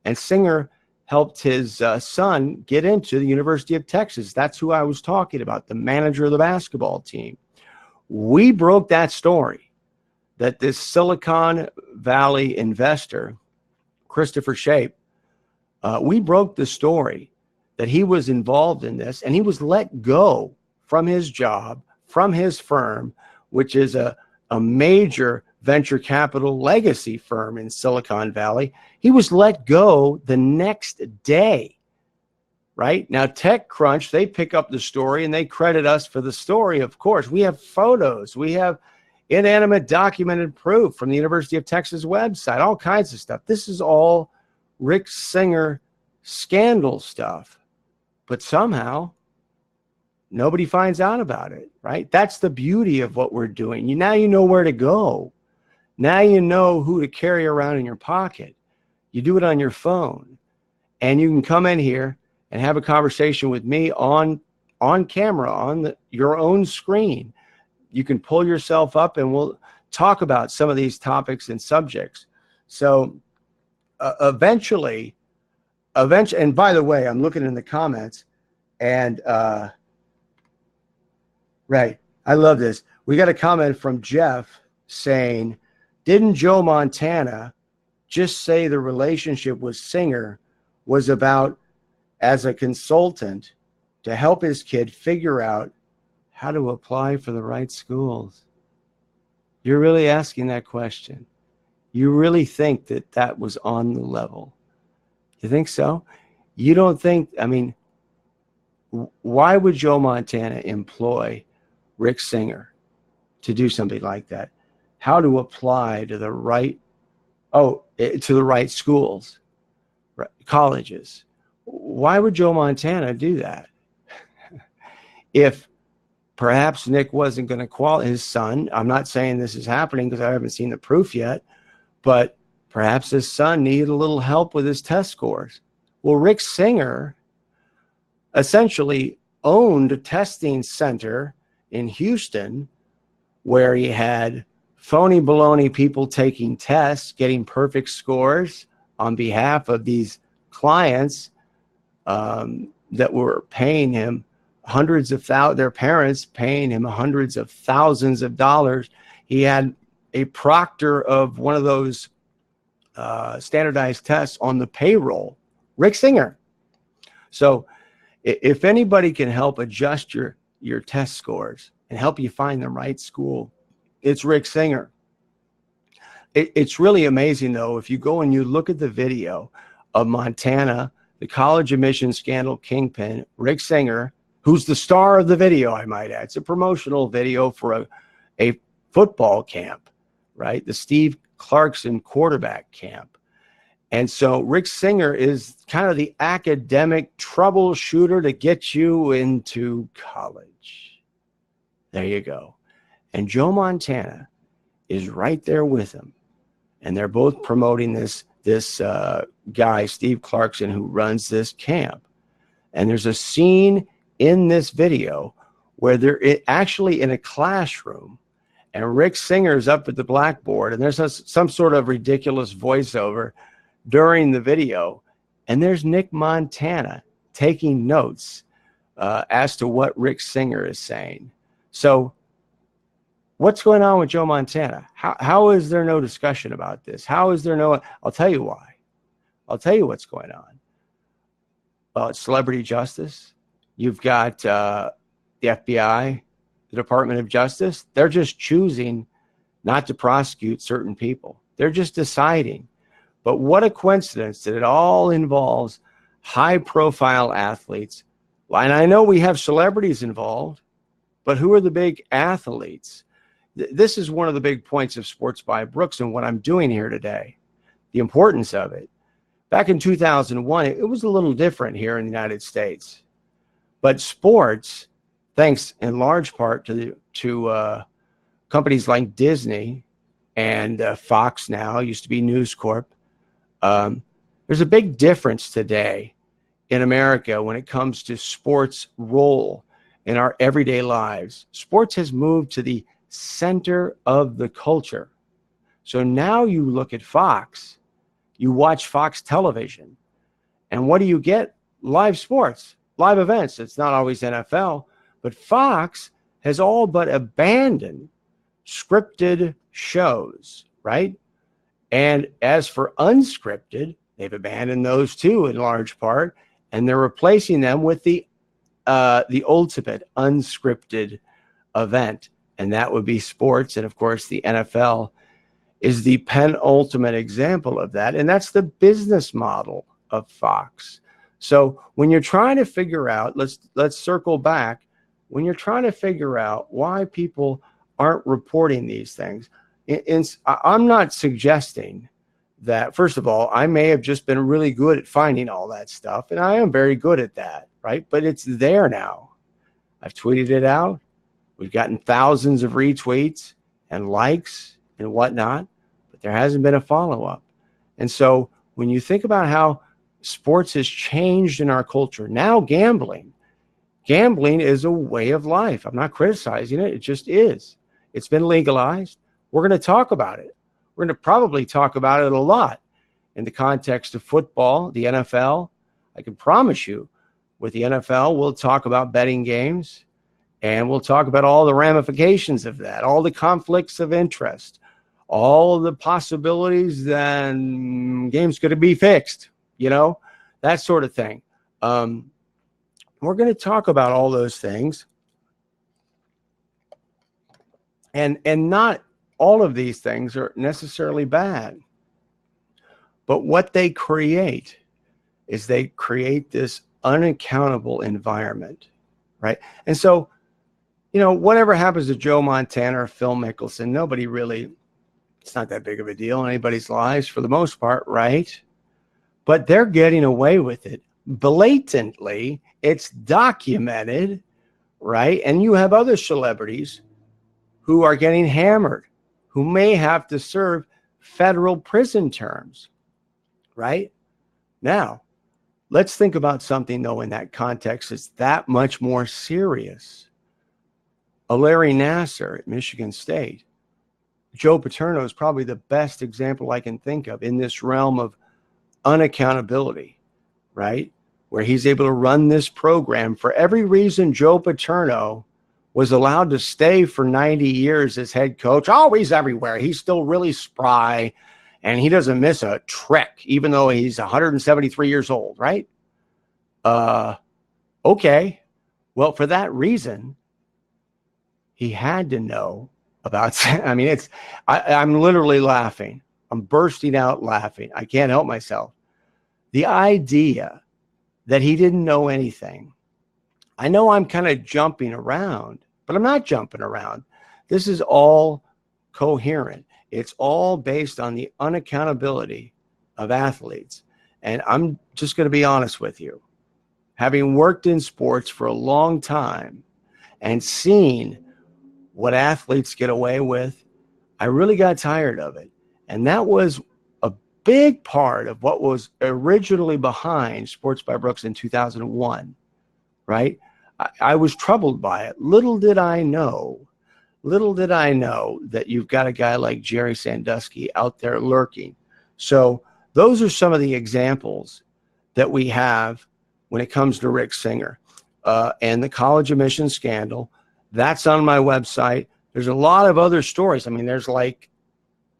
and Singer helped his son get into the University of Texas. That's who I was talking about, the manager of the basketball team. We broke that story, that this Silicon Valley investor, Christopher Shape, we broke the story that he was involved in this, and he was let go from his job, from his firm, which is a major venture capital legacy firm in Silicon Valley. He was let go the next day, right? Now, TechCrunch, they pick up the story and they credit us for the story, of course. We have photos. We have inanimate documented proof from the University of Texas website, all kinds of stuff. This is all Rick Singer scandal stuff. But somehow, nobody finds out about it, right? That's the beauty of what we're doing. Now you know where to go. Now you know who to carry around in your pocket. You do it on your phone. And you can come in here and have a conversation with me on camera, on your own screen. You can pull yourself up and we'll talk about some of these topics and subjects. So eventually, and by the way, I'm looking in the comments, and right, I love this. We got a comment from Jeff saying, didn't Joe Montana just say the relationship with Singer was about as a consultant to help his kid figure out how to apply for the right schools? You're really asking that question. You really think that that was on the level? You think so? You don't think, I mean, why would Joe Montana employ Rick Singer to do something like that? How to apply to the right, to the right schools, right, colleges. Why would Joe Montana do that? If perhaps Nick wasn't going to qualify, his son, I'm not saying this is happening because I haven't seen the proof yet, but perhaps his son needed a little help with his test scores. Well, Rick Singer essentially owned a testing center in Houston where he had phony baloney people taking tests, getting perfect scores on behalf of these clients that were paying him hundreds of thousands, their parents paying him hundreds of thousands of dollars. He had a proctor of one of those standardized tests on the payroll, Rick Singer. So if anybody can help adjust your test scores and help you find the right school, it's Rick Singer. It's really amazing, though, if you go and you look at the video of Montana, the college admission scandal kingpin, Rick Singer, who's the star of the video, I might add. It's a promotional video for a football camp, right? The Steve Clarkson quarterback camp. And so Rick Singer is kind of the academic troubleshooter to get you into college. There you go. And Joe Montana is right there with him. And they're both promoting this guy, Steve Clarkson, who runs this camp. And there's a scene in this video where they're actually in a classroom, and Rick Singer's up at the blackboard, and there's some sort of ridiculous voiceover during the video, and there's Nick Montana taking notes as to what Rick Singer is saying. So what's going on with Joe Montana? How is there no discussion about this? How is there no? I'll tell you why. I'll tell you what's going on. Well, it's celebrity justice. You've got the FBI, the Department of Justice. They're just choosing not to prosecute certain people. They're just deciding. But what a coincidence that it all involves high-profile athletes. And I know we have celebrities involved, but who are the big athletes? This is one of the big points of Sports by Brooks and what I'm doing here today, the importance of it. Back in 2001, it was a little different here in the United States. But sports, thanks in large part to companies like Disney and Fox now, used to be News Corp, there's a big difference today in America when it comes to sports' role in our everyday lives. Sports has moved to the center of the culture. So now you look at Fox, you watch Fox television, and what do you get? Live sports, live events. It's not always NFL, but Fox has all but abandoned scripted shows, right? And as for unscripted, they've abandoned those too in large part, and they're replacing them with the ultimate unscripted event. And that would be sports. And of course, the NFL is the penultimate example of that. And that's the business model of Fox. So when you're trying to figure out, let's circle back. When you're trying to figure out why people aren't reporting these things, I'm not suggesting that, first of all, I may have just been really good at finding all that stuff. And I am very good at that, right? But it's there now. I've tweeted it out. We've gotten thousands of retweets and likes and whatnot, but there hasn't been a follow-up. And so when you think about how sports has changed in our culture, now gambling is a way of life. I'm not criticizing it. It just is. It's been legalized. We're going to talk about it. We're going to probably talk about it a lot in the context of football, the NFL. I can promise you with the NFL, we'll talk about betting games. And we'll talk about all the ramifications of that, all the conflicts of interest, all the possibilities that games could be fixed, that sort of thing. We're going to talk about all those things. And not all of these things are necessarily bad. But what they create is they create this unaccountable environment, right? And so, whatever happens to Joe Montana or Phil Mickelson, nobody really, it's not that big of a deal in anybody's lives for the most part, right? But they're getting away with it blatantly. It's documented, right? And you have other celebrities who are getting hammered, who may have to serve federal prison terms, right? Now, let's think about something, though, in that context that's that much more serious. Larry Nassar at Michigan State. Joe Paterno is probably the best example I can think of in this realm of unaccountability, right? Where he's able to run this program for every reason Joe Paterno was allowed to stay for 90 years as head coach. Oh, he's everywhere. He's still really spry, and he doesn't miss a trick, even though he's 173 years old, right? Okay. Well, for that reason, he had to know about, I'm literally laughing. I'm bursting out laughing. I can't help myself. The idea that he didn't know anything. I know I'm kind of jumping around, but I'm not jumping around. This is all coherent. It's all based on the unaccountability of athletes. And I'm just going to be honest with you. Having worked in sports for a long time and seen what athletes get away with, I really got tired of it. And that was a big part of what was originally behind Sports by Brooks in 2001, right? I was troubled by it. Little did I know that you've got a guy like Jerry Sandusky out there lurking. So those are some of the examples that we have when it comes to Rick Singer and the college admission scandal. That's on my website. There's a lot of other stories. I mean, there's like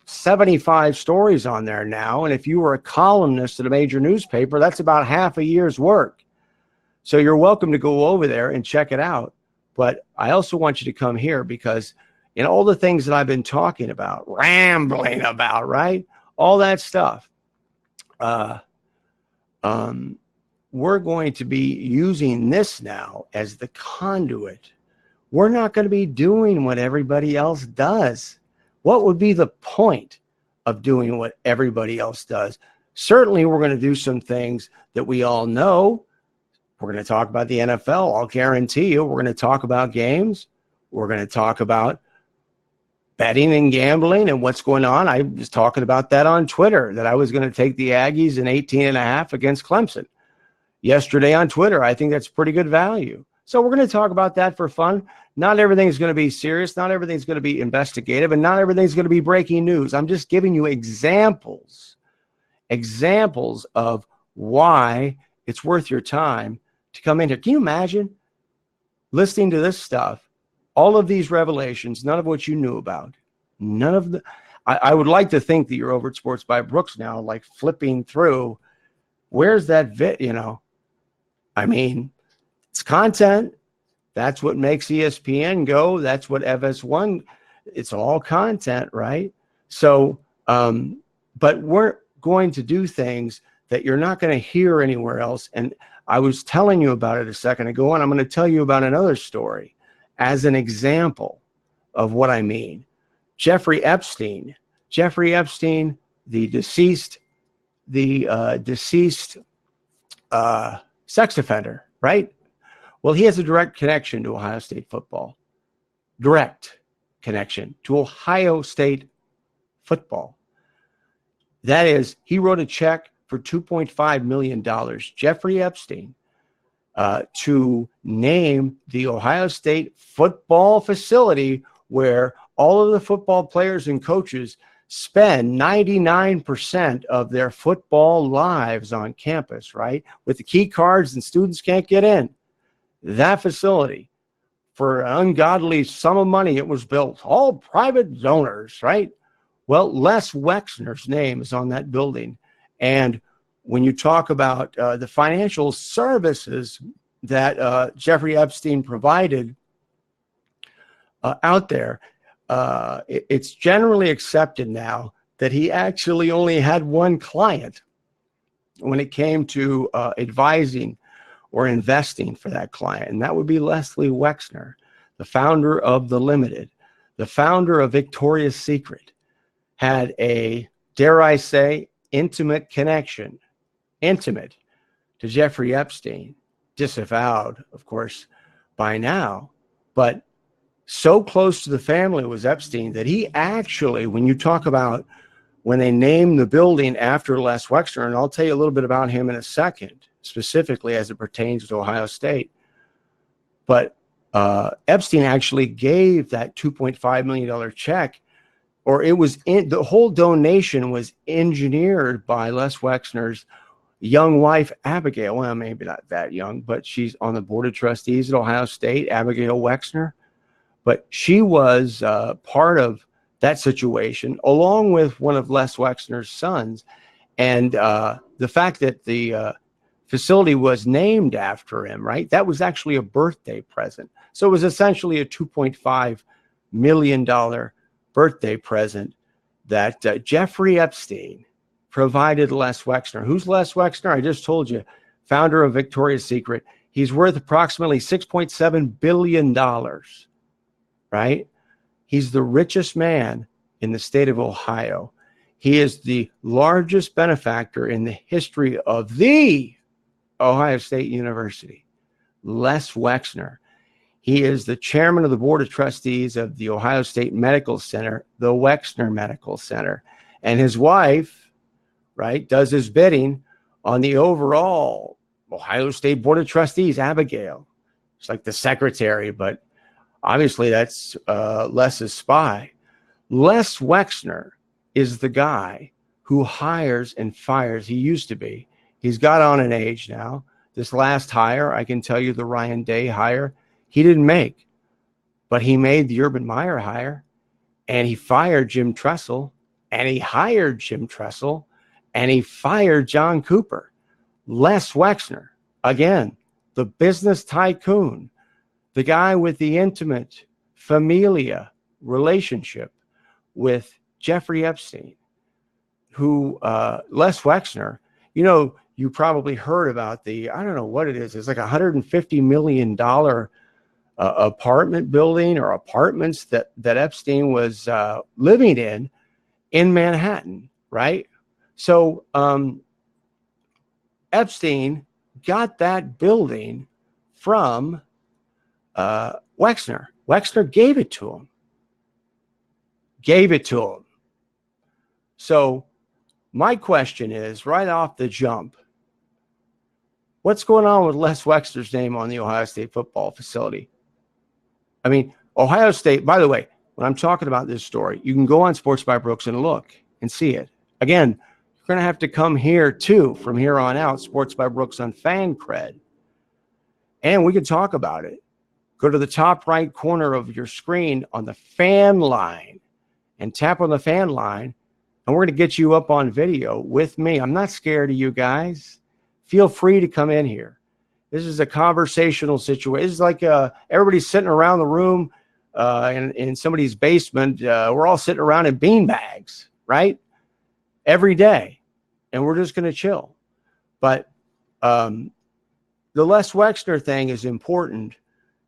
75 stories on there now. And if you were a columnist at a major newspaper, that's about half a year's work. So you're welcome to go over there and check it out. But I also want you to come here because in all the things that I've been talking about, rambling about, right? All that stuff, we're going to be using this now as the conduit. We're not going to be doing what everybody else does. What would be the point of doing what everybody else does? Certainly, we're going to do some things that we all know. We're going to talk about the NFL. I'll guarantee you, we're going to talk about games. We're going to talk about betting and gambling and what's going on. I was talking about that on Twitter, that I was going to take the Aggies in 18.5 against Clemson. Yesterday on Twitter, I think that's pretty good value. So we're going to talk about that for fun. Not everything's going to be serious. Not everything's going to be investigative. And not everything's going to be breaking news. I'm just giving you examples of why it's worth your time to come in here. Can you imagine listening to this stuff, all of these revelations, none of what you knew about, none of the, I would like to think that you're over at Sports by Brooks now, like flipping through, where's that I mean, it's content. That's what makes ESPN go. That's what FS1, it's all content, right? So, but we're going to do things that you're not going to hear anywhere else. And I was telling you about it a second ago, and I'm going to tell you about another story as an example of what I mean. Jeffrey Epstein, the deceased sex offender, right? Well, he has a direct connection to Ohio State football. Direct connection to Ohio State football. That is, he wrote a check for $2.5 million, Jeffrey Epstein, to name the Ohio State football facility where all of the football players and coaches spend 99% of their football lives on campus, right? With the key cards and students can't get in. That facility, for an ungodly sum of money, it was built. All private donors, right? Well, Les Wexner's name is on that building. And when you talk about the financial services that Jeffrey Epstein provided out there, it's generally accepted now that he actually only had one client when it came to advising or investing for that client, and that would be Leslie Wexner, the founder of The Limited, the founder of Victoria's Secret, had a, dare I say, intimate connection, to Jeffrey Epstein, disavowed, of course, by now, but so close to the family was Epstein that he actually, when you talk about when they named the building after Les Wexner, and I'll tell you a little bit about him in a second, specifically as it pertains to Ohio State, but Epstein actually gave that $2.5 million check, or it was the whole donation was engineered by Les Wexner's young wife, Abigail. Well, maybe not that young, but she's on the board of trustees at Ohio State, Abigail Wexner. But she was part of that situation, along with one of Les Wexner's sons. And the fact that the facility was named after him, right? That was actually a birthday present. So it was essentially a $2.5 million birthday present that Jeffrey Epstein provided Les Wexner. Who's Les Wexner? I just told you, founder of Victoria's Secret. He's worth approximately $6.7 billion, right? He's the richest man in the state of Ohio. He is the largest benefactor in the history of the Ohio State University, Les Wexner. He is the chairman of the board of trustees of the Ohio State Medical Center, the Wexner Medical Center. And his wife, right, does his bidding on the overall Ohio State Board of Trustees, Abigail. It's like the secretary, but obviously that's Les's spy. Les Wexner is the guy who hires and fires. He used to be. He's got on an age now. This last hire, I can tell you the Ryan Day hire, he didn't make, but he made the Urban Meyer hire, and he fired Jim Tressel, and he hired Jim Tressel, and he fired John Cooper. Les Wexner, again, the business tycoon, the guy with the intimate familia relationship with Jeffrey Epstein, who Les Wexner, you know, you probably heard about the, I don't know what it is. It's like $150 million apartment building or apartments that Epstein was living in Manhattan, right? So Epstein got that building from Wexner. Wexner gave it to him. So my question is, right off the jump, what's going on with Les Wexner's name on the Ohio State football facility? I mean, Ohio State, by the way, when I'm talking about this story, you can go on SportsbyBrooks and look and see it. Again, you're going to have to come here too from here on out, SportsbyBrooks on Fancred. And we can talk about it. Go to the top right corner of your screen on the fan line and tap on the fan line, and we're going to get you up on video with me. I'm not scared of you guys. Feel free to come in here. This is a conversational situation. It's like everybody's sitting around the room in somebody's basement. We're all sitting around in beanbags, right? Every day. And we're just going to chill. But the Les Wexner thing is important,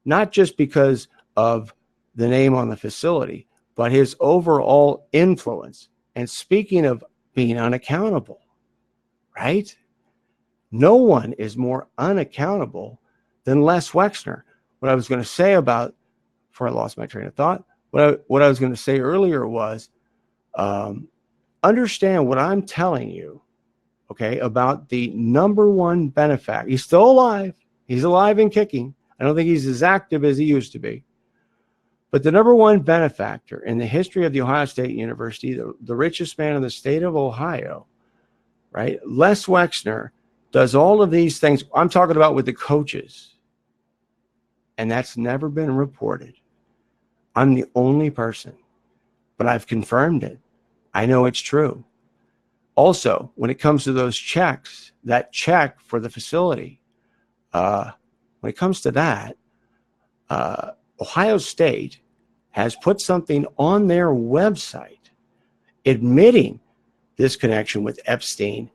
not just because of the name on the facility, but his overall influence. And speaking of being unaccountable, right? No one is more unaccountable than Les Wexner. What I was going to say about, before I lost my train of thought, what I was going to say earlier was, understand what I'm telling you, okay, about the number one benefactor. He's still alive. He's alive and kicking. I don't think he's as active as he used to be. But the number one benefactor in the history of the Ohio State University, the richest man in the state of Ohio, right, Les Wexner, does all of these things I'm talking about with the coaches, and that's never been reported. I'm the only person, but I've confirmed it. I know it's true. Also, when it comes to those checks, that check for the facility, when it comes to that, Ohio State has put something on their website admitting this connection with Epstein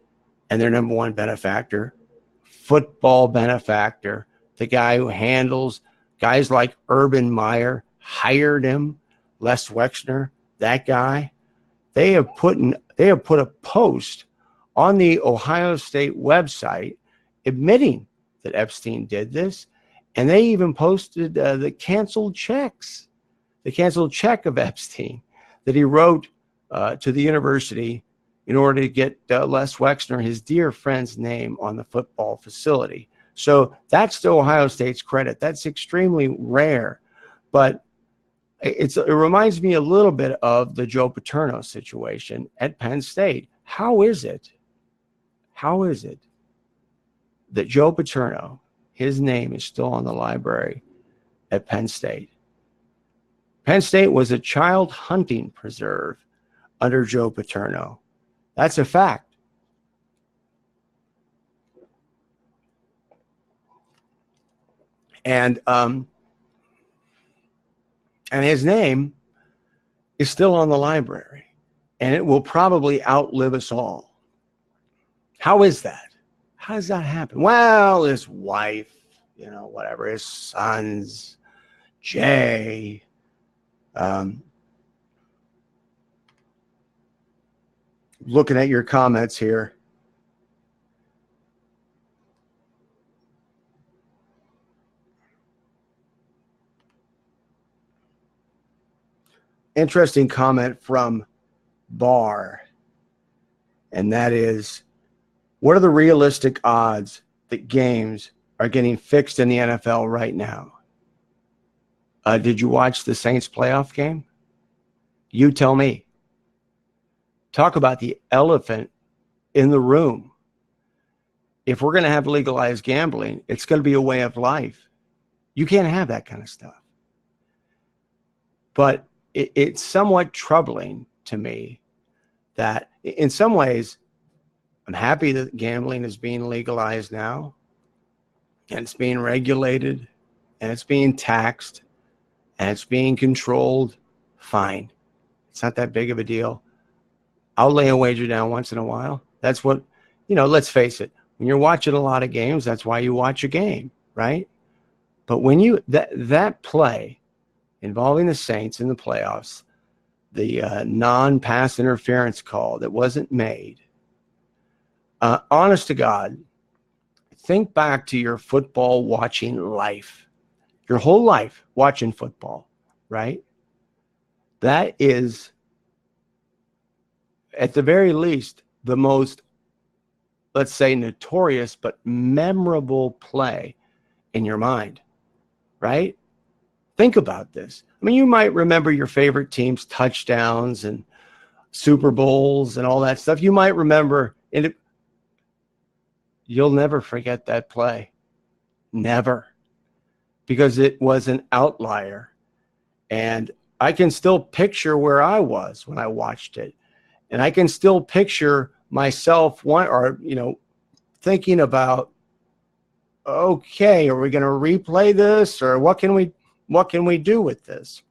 and their number one benefactor, football benefactor, the guy who handles guys like Urban Meyer, hired him, Les Wexner, that guy. They have put a post on the Ohio State website admitting that Epstein did this, and they even posted the canceled checks, the canceled check of Epstein that he wrote to the university in order to get Les Wexner, his dear friend's name on the football facility. So that's to Ohio State's credit. That's extremely rare. But it reminds me a little bit of the Joe Paterno situation at Penn State. How is it that Joe Paterno, his name is still on the library at Penn State? Penn State was a child hunting preserve under Joe Paterno. That's a fact. And his name is still on the library. and it will probably outlive us all. How is that? How does that happen? Well, his wife, whatever, his sons, Jay, looking at your comments here. Interesting comment from Barr, and that is, what are the realistic odds that games are getting fixed in the NFL right now? Did you watch the Saints playoff game? You tell me. Talk about the elephant in the room. If we're going to have legalized gambling, it's going to be a way of life. You can't have that kind of stuff. But it's somewhat troubling to me that in some ways, I'm happy that gambling is being legalized now, and it's being regulated, and it's being taxed, and it's being controlled. Fine. It's not that big of a deal. I'll lay a wager down once in a while. That's what, let's face it. When you're watching a lot of games, that's why you watch a game, right? But when that play involving the Saints in the playoffs, the non-pass interference call that wasn't made, honest to God, think back to your football watching life, your whole life watching football, right? That is, at the very least, the most, let's say, notorious but memorable play in your mind, right? Think about this. I mean, you might remember your favorite team's touchdowns and Super Bowls and all that stuff. You might remember, and you'll never forget that play. Never. Because it was an outlier. And I can still picture where I was when I watched it. And I can still picture myself thinking about, okay, are we going to replay this, or what can we do with this?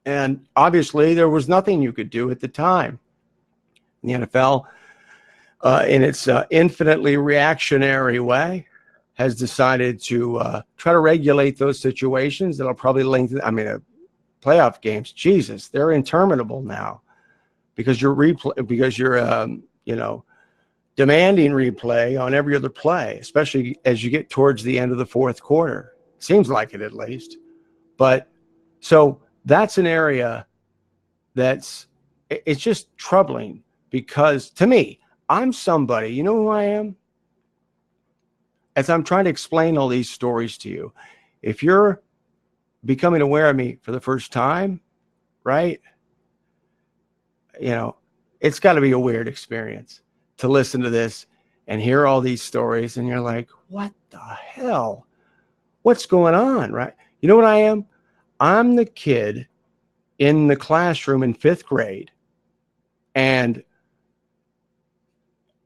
And obviously there was nothing you could do at the time. The NFL, in its infinitely reactionary way, has decided to try to regulate those situations that'll probably lengthen. Playoff games, Jesus, they're interminable now because you're demanding replay on every other play, especially as you get towards the end of the fourth quarter. Seems like it, at least. But so that's an area it's just troubling, because to me, I'm somebody, you know who I am? As I'm trying to explain all these stories to you, if you're becoming aware of me for the first time, right? It's got to be a weird experience to listen to this and hear all these stories, and you're like, what the hell? What's going on, right? You know what I am? I'm the kid in the classroom in 5th grade, and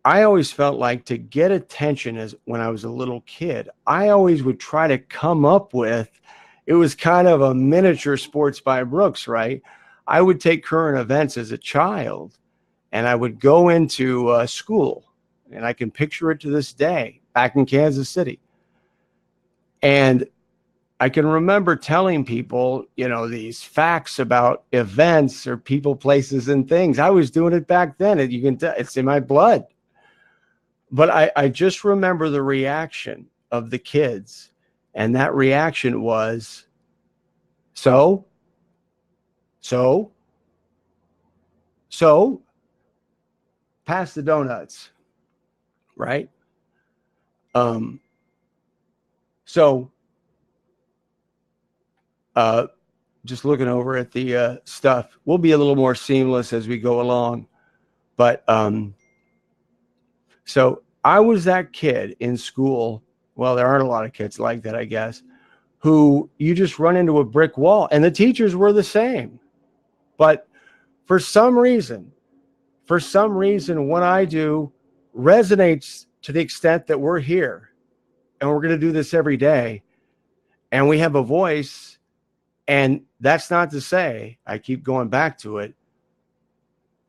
I always felt like, to get attention as when I was a little kid, I always would try to come up with, it was kind of a miniature Sports by Brooks, right? I would take current events as a child, and I would go into school, and I can picture it to this day, back in Kansas City. And I can remember telling people, these facts about events or people, places, and things. I was doing it back then, and you can tell it's in my blood. But I just remember the reaction of the kids, and that reaction was, so, pass the donuts, right? Just looking over at the stuff, we'll be a little more seamless as we go along. But so I was that kid in school. Well, there aren't a lot of kids like that, I guess, who you just run into a brick wall, and the teachers were the same. But for some reason, what I do resonates to the extent that we're here, and we're going to do this every day, and we have a voice. And that's not to say, I keep going back to it,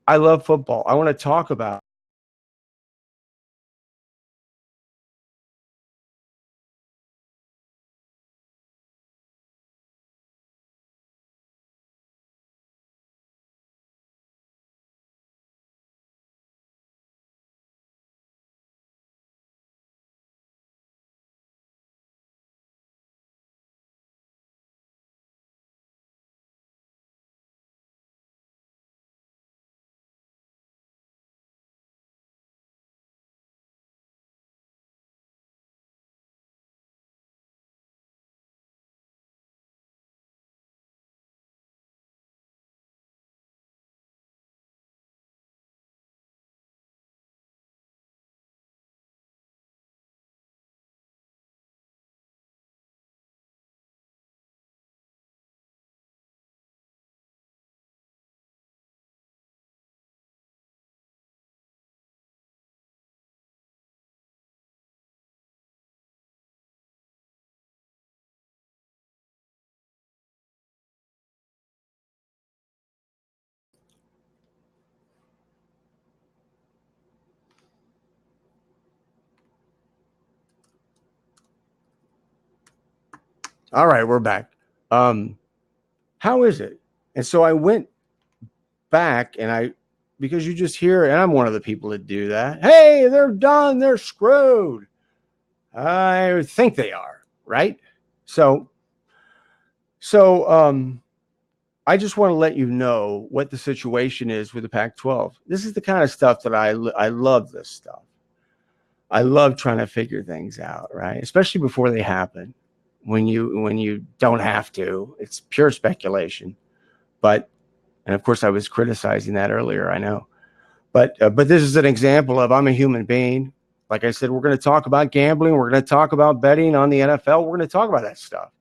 I love football. I want to talk about. All right, we're back. How is it? And so I went back because you just hear, and I'm one of the people that do that. Hey, they're done. They're screwed. I think they are, right? So, I just want to let you know what the situation is with the Pac-12. This is the kind of stuff that I love. This stuff. I love trying to figure things out, right? Especially before they happen. When you don't have to, it's pure speculation. But, and of course, I was criticizing that earlier. I know, but this is an example of I'm a human being. Like I said, we're going to talk about gambling. We're going to talk about betting on the NFL. We're going to talk about that stuff.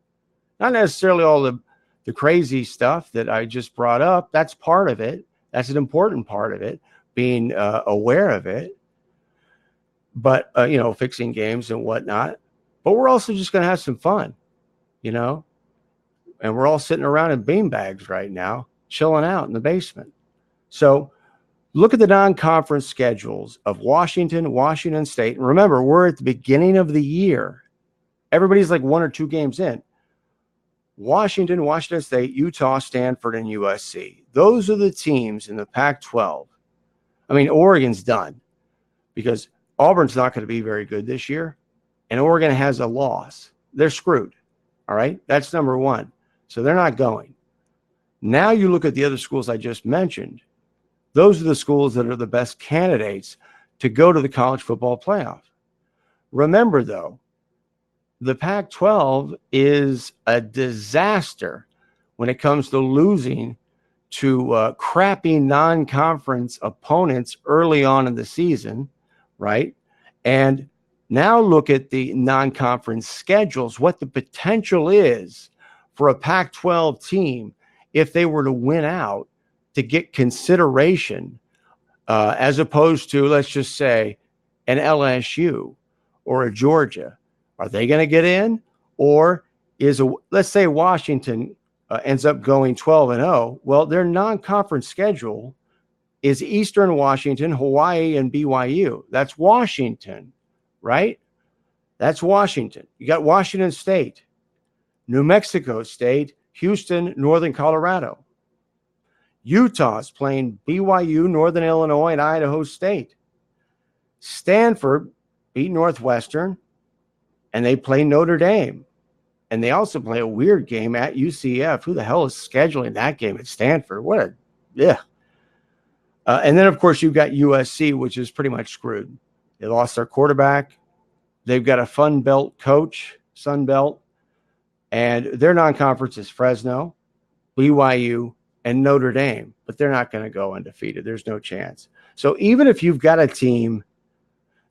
Not necessarily all the crazy stuff that I just brought up. That's part of it. That's an important part of it, being aware of it. But, fixing games and whatnot. But we're also just going to have some fun, and we're all sitting around in beanbags right now, chilling out in the basement. So look at the non-conference schedules of Washington State. And remember, we're at the beginning of the year. Everybody's like 1 or 2 games in. Washington State, Utah, Stanford, and USC. Those are the teams in the Pac-12. I mean, Oregon's done because Auburn's not going to be very good this year, and Oregon has a loss. They're screwed. All right? That's number one. So they're not going. Now you look at the other schools I just mentioned. Those are the schools that are the best candidates to go to the college football playoff. Remember, though, the Pac-12 is a disaster when it comes to losing to crappy non-conference opponents early on in the season, right? And now look at the non-conference schedules, what the potential is for a Pac-12 team if they were to win out to get consideration as opposed to, let's just say, an LSU or a Georgia. Are they going to get in? Or let's say Washington ends up going 12-0. Well, their non-conference schedule is Eastern Washington, Hawaii, and BYU. That's Washington, right? That's Washington. You got Washington State, New Mexico State, Houston, Northern Colorado. Utah's playing BYU, Northern Illinois, and Idaho State. Stanford beat Northwestern, and they play Notre Dame. And they also play a weird game at UCF. Who the hell is scheduling that game at Stanford? And then, of course, you've got USC, which is pretty much screwed. They lost their quarterback. They've got a Sun Belt coach, and their non-conference is Fresno, BYU, and Notre Dame. But they're not going to go undefeated. There's no chance. So even if you've got a team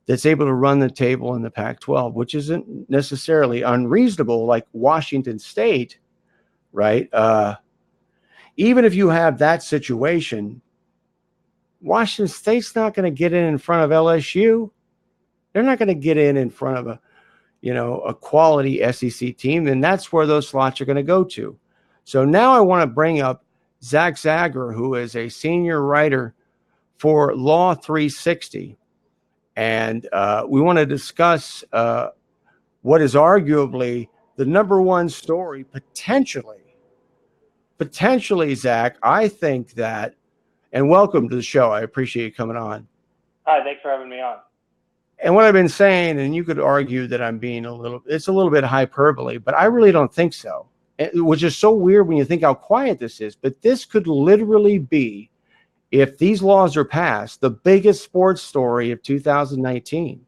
that's able to run the table in the Pac-12, which isn't necessarily unreasonable, like Washington State, right? Even if you have that situation, Washington State's not going to get in front of LSU. They're not going to get in front of a quality SEC team, and that's where those slots are going to go to. So now I want to bring up Zach Zager, who is a senior writer for Law 360. And we want to discuss what is arguably the number one story, potentially, Zach. I think that, and welcome to the show. I appreciate you coming on. Hi, thanks for having me on. And what I've been saying, and you could argue that I'm being it's a little bit hyperbole, but I really don't think so. Which is so weird when you think how quiet this is. But this could literally be, if these laws are passed, the biggest sports story of 2019.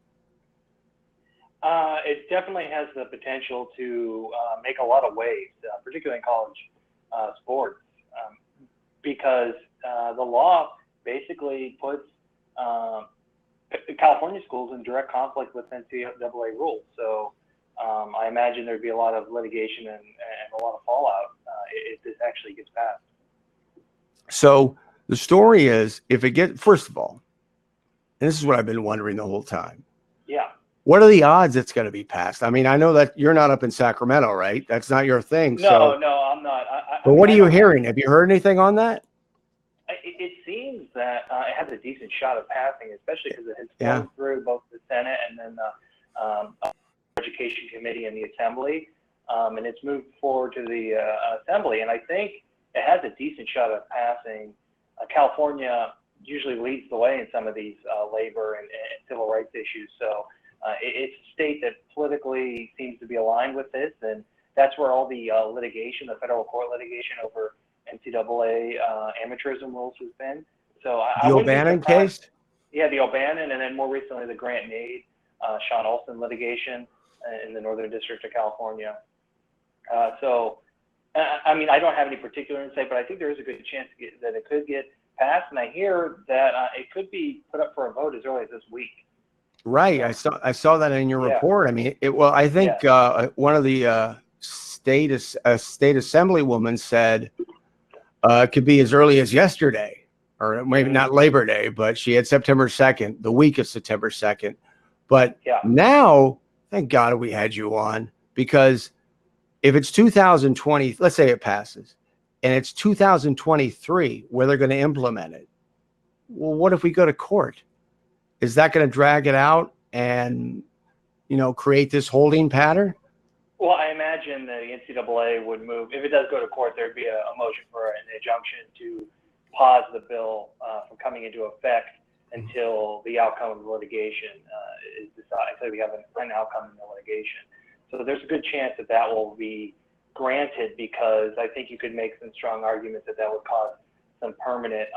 It definitely has the potential to make a lot of waves, particularly in college sports, because the law basically puts California schools in direct conflict with NCAA rules. So I imagine there'd be a lot of litigation and a lot of fallout if this actually gets passed. So the story is, if it gets, first of all, and this is what I've been wondering the whole time. Yeah. What are the odds it's going to be passed? I mean, I know that you're not up in Sacramento, right? That's not your thing. No, I'm not. But what are you hearing? Have you heard anything on that? It seems that it has a decent shot of passing, especially because it has gone through both the Senate and then the Education Committee and the Assembly, and it's moved forward to the Assembly. And I think it has a decent shot of passing. California usually leads the way in some of these labor and civil rights issues. So it's a state that politically seems to be aligned with this, and that's where all the litigation, the federal court litigation over NCAA amateurism rules has been. So the O'Bannon case? Yeah, the O'Bannon, and then more recently the Grant Nade, Sean Olson litigation in the Northern District of California. So, I mean, I don't have any particular insight, but I think there is a good chance that it could get passed, and I hear that it could be put up for a vote as early as this week. Right, I saw that in your report. I mean, I think one of the state assemblywoman said it could be as early as yesterday, or maybe not Labor Day, but she had September 2nd, the week of September 2nd. But now, thank God we had you on, because if it's 2020, let's say it passes, and it's 2023 where they're going to implement it, well, what if we go to court? Is that going to drag it out and, create this holding pattern? Well, I imagine the NCAA would move. If it does go to court, there'd be a motion for an injunction to pause the bill from coming into effect until the outcome of the litigation is decided. So we have an outcome in the litigation. So there's a good chance that will be granted, because I think you could make some strong arguments that would cause some permanent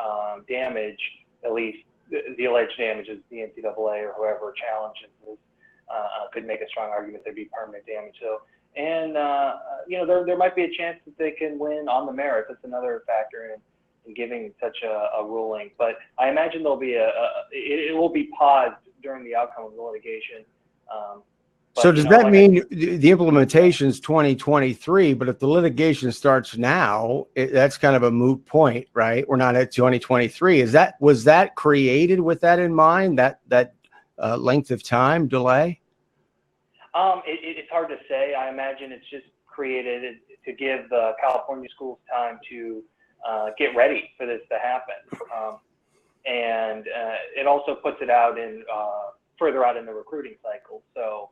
damage, at least the alleged damages. The NCAA or whoever challenges this could make a strong argument there'd be permanent damage. So, and there might be a chance that they can win on the merits. That's another factor in giving such a ruling. But I imagine there'll be it will be paused during the outcome of the litigation. So does that mean the implementation is 2023, but if the litigation starts now, that's kind of a moot point, right? We're not at 2023. Was that created with that in mind, that length of time delay? It's hard to say. I imagine it's just created to give the California schools time to get ready for this to happen. And it also puts it out further out in the recruiting cycle. So,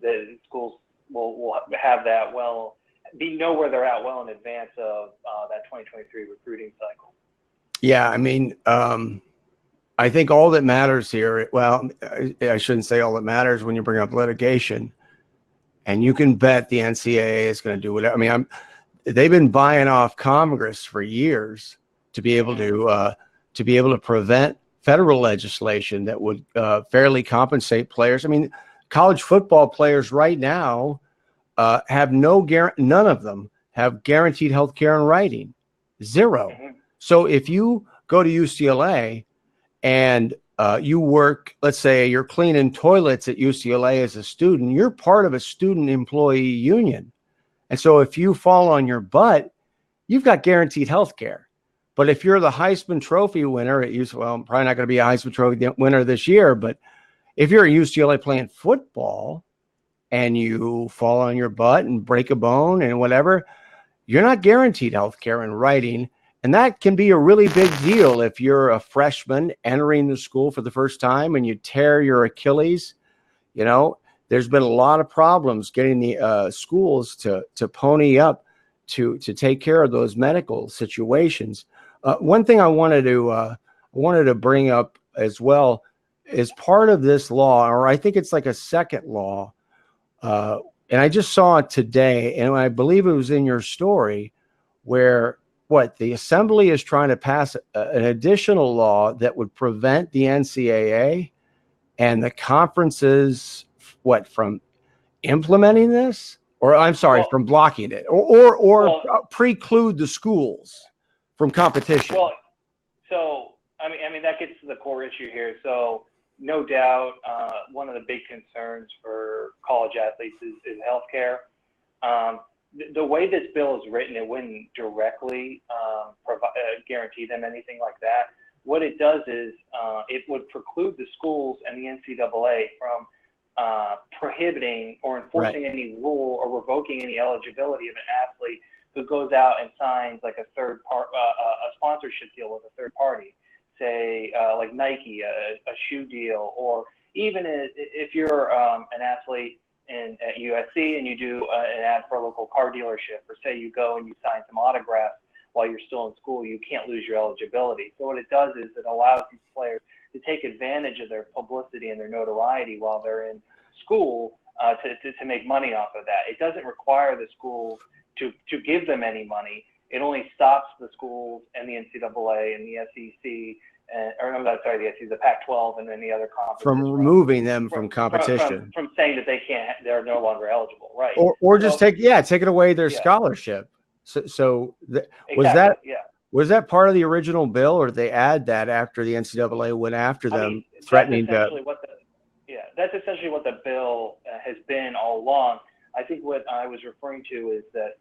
the schools will have that know where they're at well in advance of that 2023 recruiting cycle. Yeah, I mean, I think all that matters here, well, I shouldn't say all that matters when you bring up litigation, and you can bet the NCAA is going to do whatever. I mean, they've been buying off Congress for years to be able to prevent federal legislation that would fairly compensate players. I mean, college football players right now have none of them have guaranteed health care in writing. Zero. Mm-hmm. So if you go to UCLA and you work, let's say you're cleaning toilets at UCLA as a student, you're part of a student employee union. And so if you fall on your butt, you've got guaranteed health care. But if you're the Heisman Trophy winner at UCLA, well, I'm probably not going to be a Heisman Trophy winner this year, but if you're at UCLA playing football and you fall on your butt and break a bone and whatever, you're not guaranteed health care in writing. And that can be a really big deal if you're a freshman entering the school for the first time and you tear your Achilles. You know, there's been a lot of problems getting the schools to pony up to take care of those medical situations. One thing I wanted to bring up as well is part of this law, or I think it's like a second law, and I just saw it today, and I believe it was in your story, where the assembly is trying to pass an additional law that would prevent the NCAA and the conferences from implementing this, or I'm sorry, from blocking it, or preclude the schools from competition. Well, so I mean that gets to the core issue here. So no doubt, one of the big concerns for college athletes is healthcare. The way this bill is written, it wouldn't directly guarantee them anything like that. What it does is it would preclude the schools and the NCAA from prohibiting or enforcing any rule or revoking any eligibility of an athlete who goes out and signs like a sponsorship deal with a third party, say like Nike, a shoe deal, or even if you're an athlete at USC and you do an ad for a local car dealership, or say you go and you sign some autographs while you're still in school, you can't lose your eligibility. So what it does is it allows these players to take advantage of their publicity and their notoriety while they're in school to make money off of that. It doesn't require the schools to give them any money. It only stops the schools and the NCAA and the SEC, the Pac-12 and then the other conferences from removing them from competition, from saying that they're no longer eligible, right? Or just taking away their scholarship. Was that part of the original bill, or did they add that after the NCAA went after them, threatening to? That's essentially what the bill has been all along. I think what I was referring to is that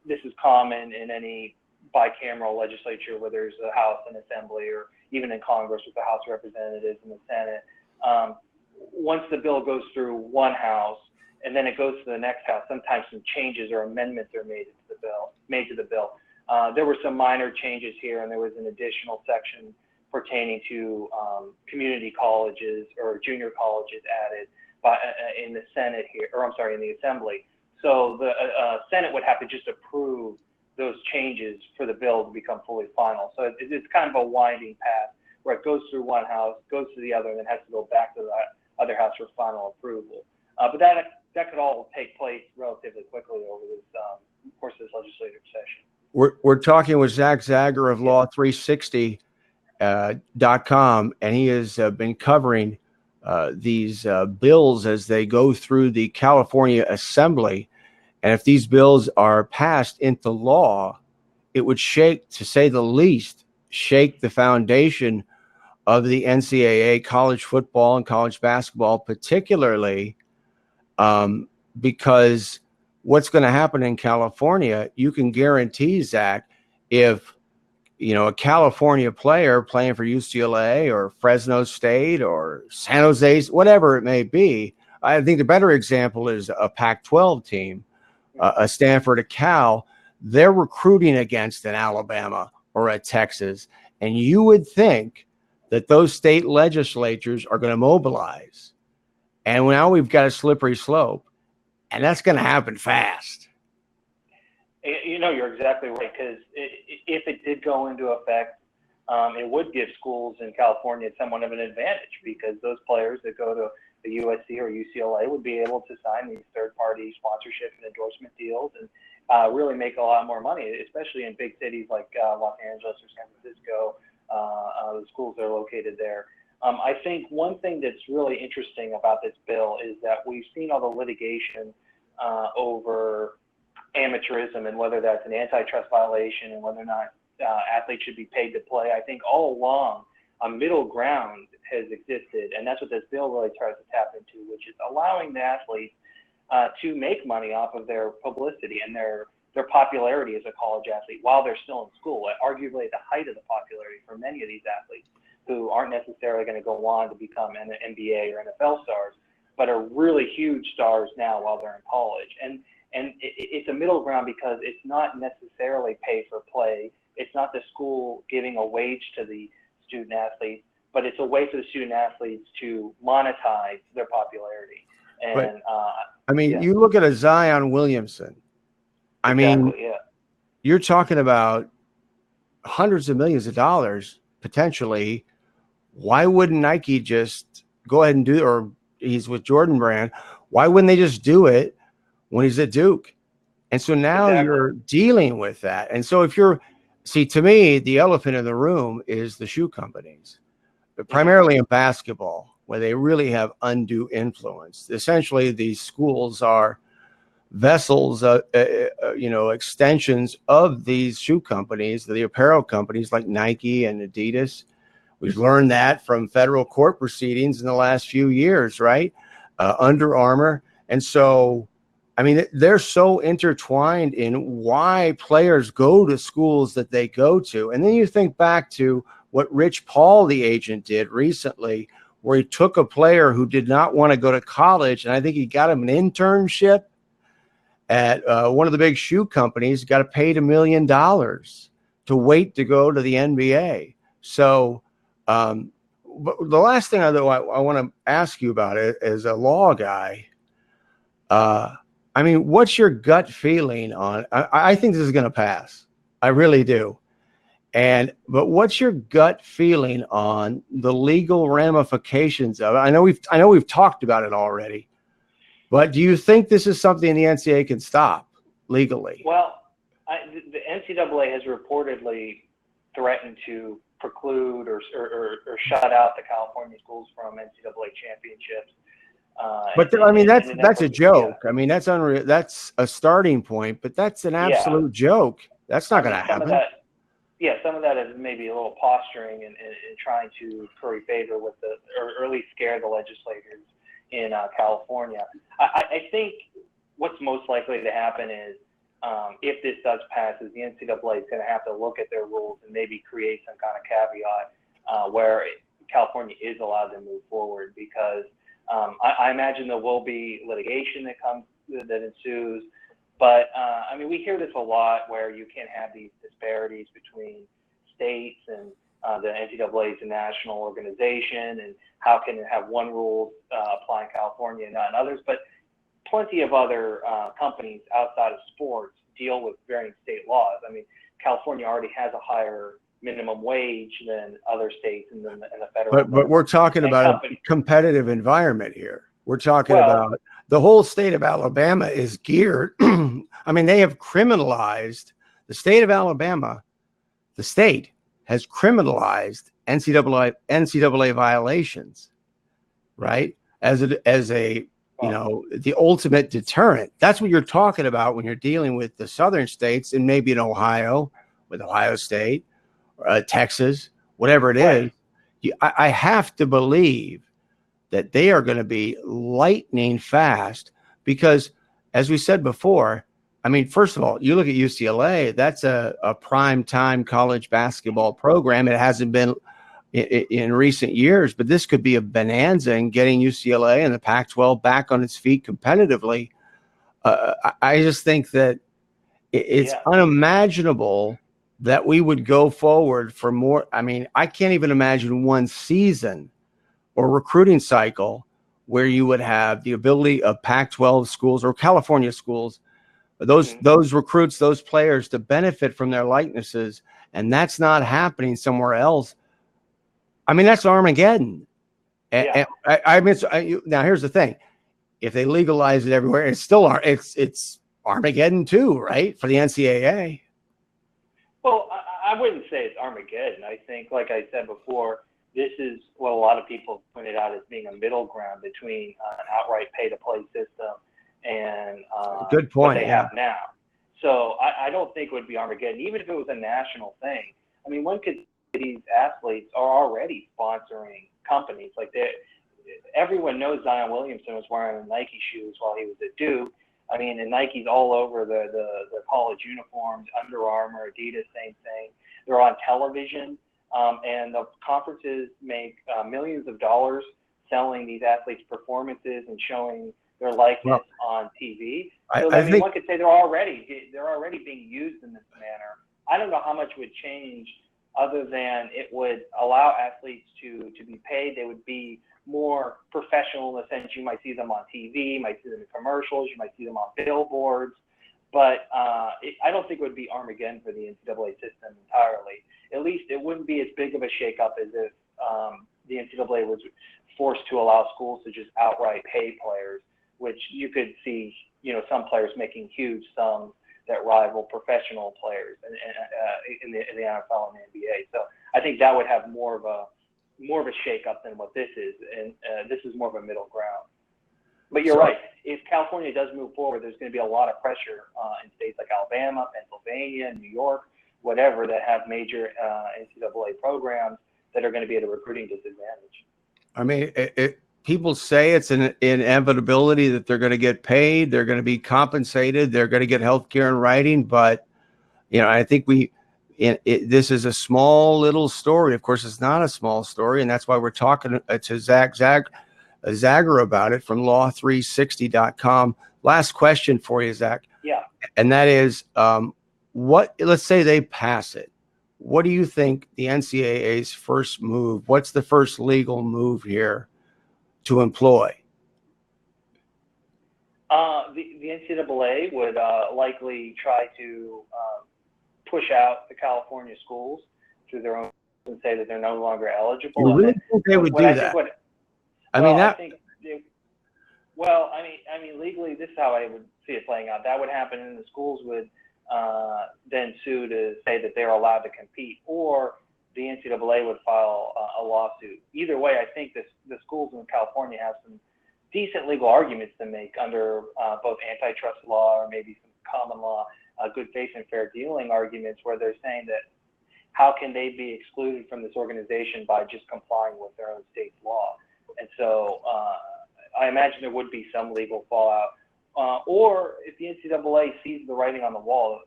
this is common in any bicameral legislature where there's a House and Assembly, or even in Congress with the House of Representatives and the Senate. Once the bill goes through one House and then it goes to the next House, sometimes some changes or amendments are made to the bill. There were some minor changes here, and there was an additional section pertaining to community colleges or junior colleges added in the Senate here, in the Assembly. So the Senate would have to just approve those changes for the bill to become fully final. So it's kind of a winding path where it goes through one House, goes to the other, and then has to go back to the other House for final approval. But that could all take place relatively quickly over this course of this legislative session. We're talking with Zach Zager of Law360.com, and he has been covering these bills as they go through the California Assembly. And if these bills are passed into law, it would shake, to say the least, shake the foundation of the NCAA, college football and college basketball, particularly because what's going to happen in California, you can guarantee, Zach, if a California player playing for UCLA or Fresno State or San Jose, whatever it may be, I think the better example is a Pac-12 team, a Stanford, a Cal. They're recruiting against an Alabama or a Texas, and you would think that those state legislatures are going to mobilize. And now we've got a slippery slope, and that's going to happen fast. You're exactly right, because if it did go into effect, it would give schools in California somewhat of an advantage, because those players that go to the USC or UCLA would be able to sign these third-party sponsorship and endorsement deals and really make a lot more money, especially in big cities like Los Angeles or San Francisco, the schools that are located there. I think one thing that's really interesting about this bill is that we've seen all the litigation over amateurism and whether that's an antitrust violation and whether or not athletes should be paid to play. I think all along a middle ground has existed, and that's what this bill really tries to tap into, which is allowing the athletes to make money off of their publicity and their popularity as a college athlete while they're still in school, arguably at the height of the popularity for many of these athletes who aren't necessarily going to go on to become an NBA or NFL stars, but are really huge stars now while they're in college. And it's a middle ground because it's not necessarily pay for play it's not the school giving a wage to the student athletes, but it's a way for the student athletes to monetize their popularity. And I mean, you look at a Zion Williamson. I mean, you're talking about hundreds of millions of dollars potentially. Why wouldn't Nike just go ahead and do, or he's with Jordan Brand, why wouldn't they just do it when he's at Duke? And so now you're dealing with that. And so to me, the elephant in the room is the shoe companies, but primarily in basketball, where they really have undue influence. Essentially, these schools are vessels, extensions of these shoe companies, the apparel companies like Nike and Adidas. We've learned that from federal court proceedings in the last few years, right? Under Armour. And so, I mean, they're so intertwined in why players go to schools that they go to. And then you think back to what Rich Paul, the agent, did recently, where he took a player who did not want to go to college, and I think he got him an internship at one of the big shoe companies, got paid $1 million to wait to go to the NBA. So but the last thing I want to ask you about it as a law guy, I mean, what's your gut feeling on, I think this is going to pass. I really do. But what's your gut feeling on the legal ramifications of it? I know we've talked about it already, but do you think this is something the NCAA can stop legally? Well, the NCAA has reportedly threatened to preclude or shut out the California schools from NCAA championships. But that's a joke. Yeah. I mean, that's unreal. That's a starting point, but that's an absolute joke. That's not going to happen. Some of that is maybe a little posturing and trying to curry favor with or at least scare the legislators in California. I think what's most likely to happen is if this does pass, is the NCAA is going to have to look at their rules and maybe create some kind of caveat where California is allowed to move forward, because I imagine there will be litigation that ensues. But I mean, we hear this a lot where you can't have these disparities between states, and the NCAA is a national organization, and how can it have one rule apply in California and not in others? But plenty of other companies outside of sports deal with varying state laws. I mean, California already has a higher minimum wage than other states and then the federal. But we're talking about a competitive environment here. We're talking about the whole state of Alabama is geared. I mean, they have criminalized the state of Alabama. The state has criminalized NCAA violations, right? As a the ultimate deterrent. That's what you're talking about when you're dealing with the southern states, and maybe in Ohio with Ohio State, Texas, whatever it is. I have to believe that they are going to be lightning fast, because, as we said before, I mean, first of all, you look at UCLA, that's a prime time college basketball program. It hasn't been in recent years, but this could be a bonanza in getting UCLA and the Pac-12 back on its feet competitively. I just think that it's unimaginable that we would go forward for more. I mean, I can't even imagine one season or recruiting cycle where you would have the ability of Pac-12 schools or California schools, those recruits, those players, to benefit from their likenesses. And that's not happening somewhere else. I mean, that's Armageddon. And now here's the thing. If they legalize it everywhere, it's still it's Armageddon too, right? For the NCAA. Well, I wouldn't say it's Armageddon. I think, like I said before, this is what a lot of people pointed out as being a middle ground between an outright pay-to-play system and good point, what they have now. So I don't think it would be Armageddon, even if it was a national thing. I mean, one could say these athletes are already sponsoring companies. Like everyone knows Zion Williamson was wearing Nike shoes while he was at Duke. I mean, and Nike's all over the college uniforms, Under Armour, Adidas, same thing. They're on television. And the conferences make millions of dollars selling these athletes' performances and showing their likeness on TV. So I mean, one could say they're already being used in this manner I don't know how much would change other than it would allow athletes to be paid. They would be more professional in the sense you might see them on TV, you might see them in commercials, you might see them on billboards. But I don't think it would be Armageddon for the NCAA system entirely. At least it wouldn't be as big of a shakeup as if the NCAA was forced to allow schools to just outright pay players, which you could see, some players making huge sums that rival professional players in the NFL and the NBA. So I think that would have more of a shakeup than what this is, and this is more of a middle ground. But you're right. If California does move forward, there's going to be a lot of pressure in states like Alabama, Pennsylvania, New York, whatever, that have major NCAA programs that are going to be at a recruiting disadvantage. I mean, people say it's an inevitability that they're going to get paid, they're going to be compensated, they're going to get health care in writing. But, I think this is a small little story. Of course, it's not a small story, and that's why we're talking to Zach Zager about it from law360.com. Last question for you, Zach. Yeah. And that is, let's say they pass it. What do you think the NCAA's first move? What's the first legal move here to employ? The NCAA would likely try to push out the California schools through their own and say that they're no longer eligible. You really think they would do that? Legally, this is how I would see it playing out. That would happen, and the schools would then sue to say that they're allowed to compete, or the NCAA would file a lawsuit. Either way, I think the schools in California have some decent legal arguments to make under both antitrust law or maybe some common law, good faith and fair dealing arguments, where they're saying that how can they be excluded from this organization by just complying with their own state's law? And so I imagine there would be some legal fallout. Or if the NCAA sees the writing on the wall,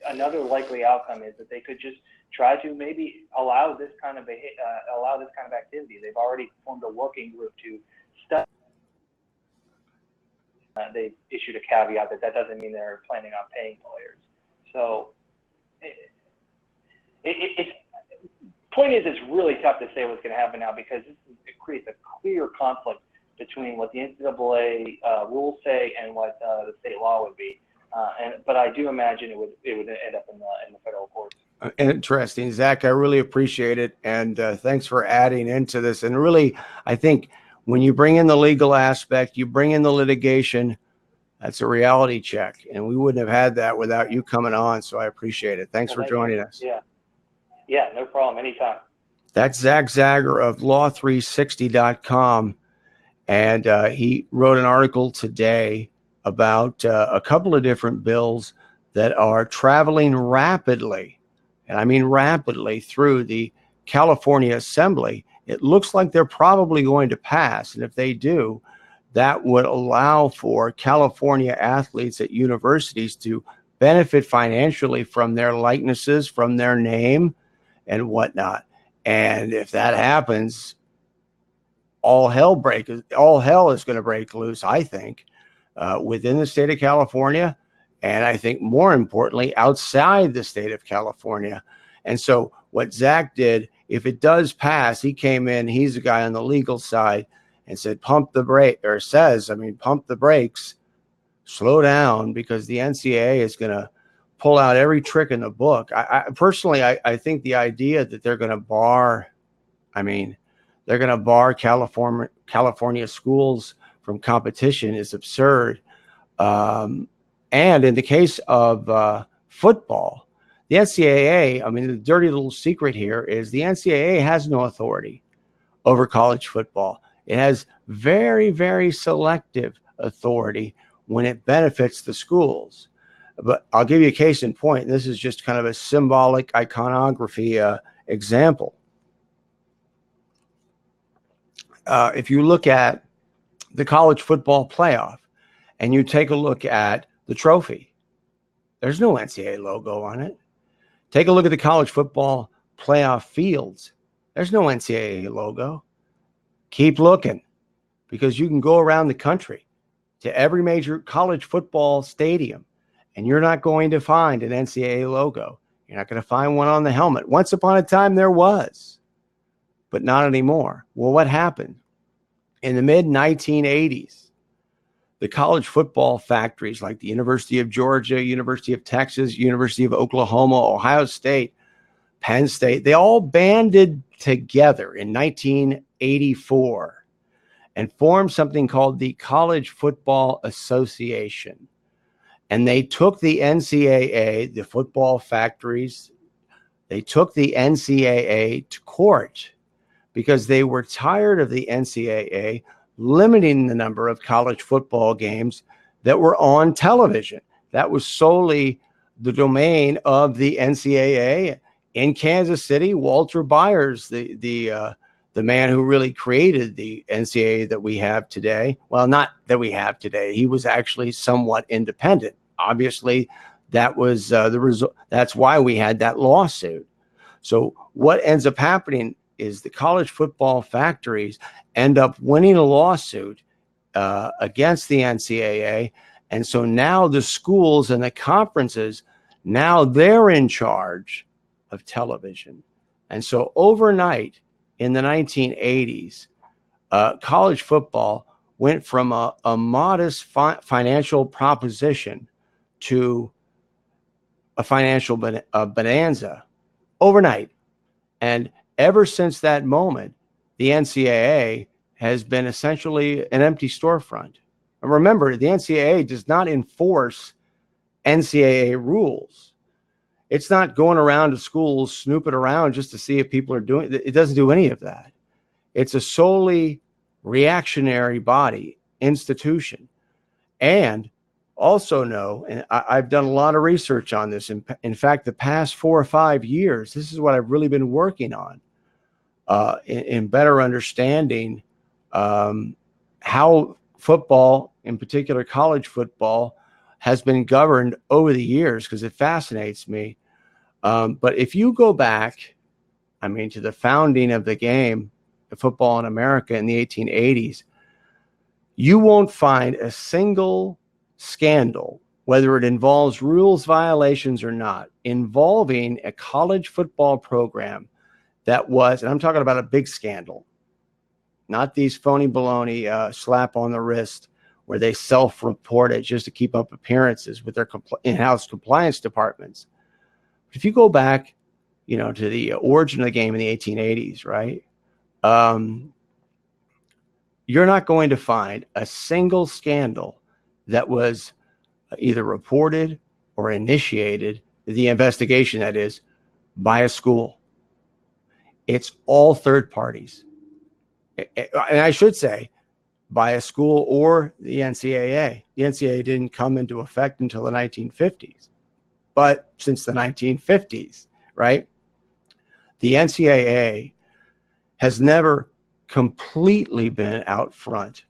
another likely outcome is that they could just try to maybe allow this kind of activity. They've already formed a working group to study. They've issued a caveat that doesn't mean they're planning on paying lawyers. So point is, it's really tough to say what's going to happen now, because it creates a clear conflict between what the NCAA rules say and what the state law would be. But I do imagine it would end up in the federal courts. Interesting, Zach. I really appreciate it, and thanks for adding into this. And really, I think when you bring in the legal aspect, you bring in the litigation, that's a reality check, and we wouldn't have had that without you coming on. So I appreciate it. Thanks for joining us. Yeah, no problem. Anytime. That's Zach Zager of law360.com. And he wrote an article today about a couple of different bills that are traveling rapidly, and I mean rapidly, through the California Assembly. It looks like they're probably going to pass. And if they do, that would allow for California athletes at universities to benefit financially from their likenesses, from their name and whatnot. And if that happens, all hell is going to break loose, I think, within the state of California. And I think more importantly, outside the state of California. And so what Zach did, if it does pass, he came in, he's a guy on the legal side, and said, pump the brakes, slow down, because the NCAA is going to pull out every trick in the book. I personally think the idea that they're going to bar California schools from competition is absurd. And in the case of football, the NCAA, the dirty little secret here is the NCAA has no authority over college football. It has very, very selective authority when it benefits the schools. But I'll give you a case in point. This is just kind of a symbolic iconography example. If you look at the college football playoff and you take a look at the trophy, there's no NCAA logo on it. Take a look at the college football playoff fields. There's no NCAA logo. Keep looking, because you can go around the country to every major college football stadium and you're not going to find an NCAA logo. You're not going to find one on the helmet. Once upon a time there was, but not anymore. Well, what happened? In the mid 1980s, the college football factories like the University of Georgia, University of Texas, University of Oklahoma, Ohio State, Penn State, they all banded together in 1984 and formed something called the College Football Association. And they took the NCAA, the football factories, they took the NCAA to court because they were tired of the NCAA limiting the number of college football games that were on television. That was solely the domain of the NCAA. In Kansas City, Walter Byers, the man who really created the NCAA that we have today. Well, not that we have today. He was actually somewhat independent. Obviously, that was the result. That's why we had that lawsuit. So what ends up happening is the college football factories end up winning a lawsuit against the NCAA. And so now the schools and the conferences, now they're in charge of television. And so overnight in the 1980s, college football went from a modest financial proposition to a financial bonanza overnight. And ever since that moment, the NCAA has been essentially an empty storefront. And remember, the NCAA does not enforce NCAA rules. It's not going around to schools, snooping around just to see if people are doing it. It doesn't do any of that. It's a solely reactionary body, institution. And also know, and I've done a lot of research on this. In fact, the past 4 or 5 years, this is what I've really been working on in better understanding how football, in particular college football, has been governed over the years, because it fascinates me. But if you go back, to the founding of the game, of football in America in the 1880s, you won't find a single scandal, whether it involves rules violations or not, involving a college football program that was, and I'm talking about a big scandal, not these phony baloney slap on the wrist where they self-report it just to keep up appearances with their in-house compliance departments. If you go back, to the origin of the game in the 1880s, right? You're not going to find a single scandal that was either reported or initiated, the investigation that is, by a school. It's all third parties. And I should say, by a school or the NCAA. The NCAA didn't come into effect until the 1950s. But since the 1950s, right, the NCAA has never completely been out front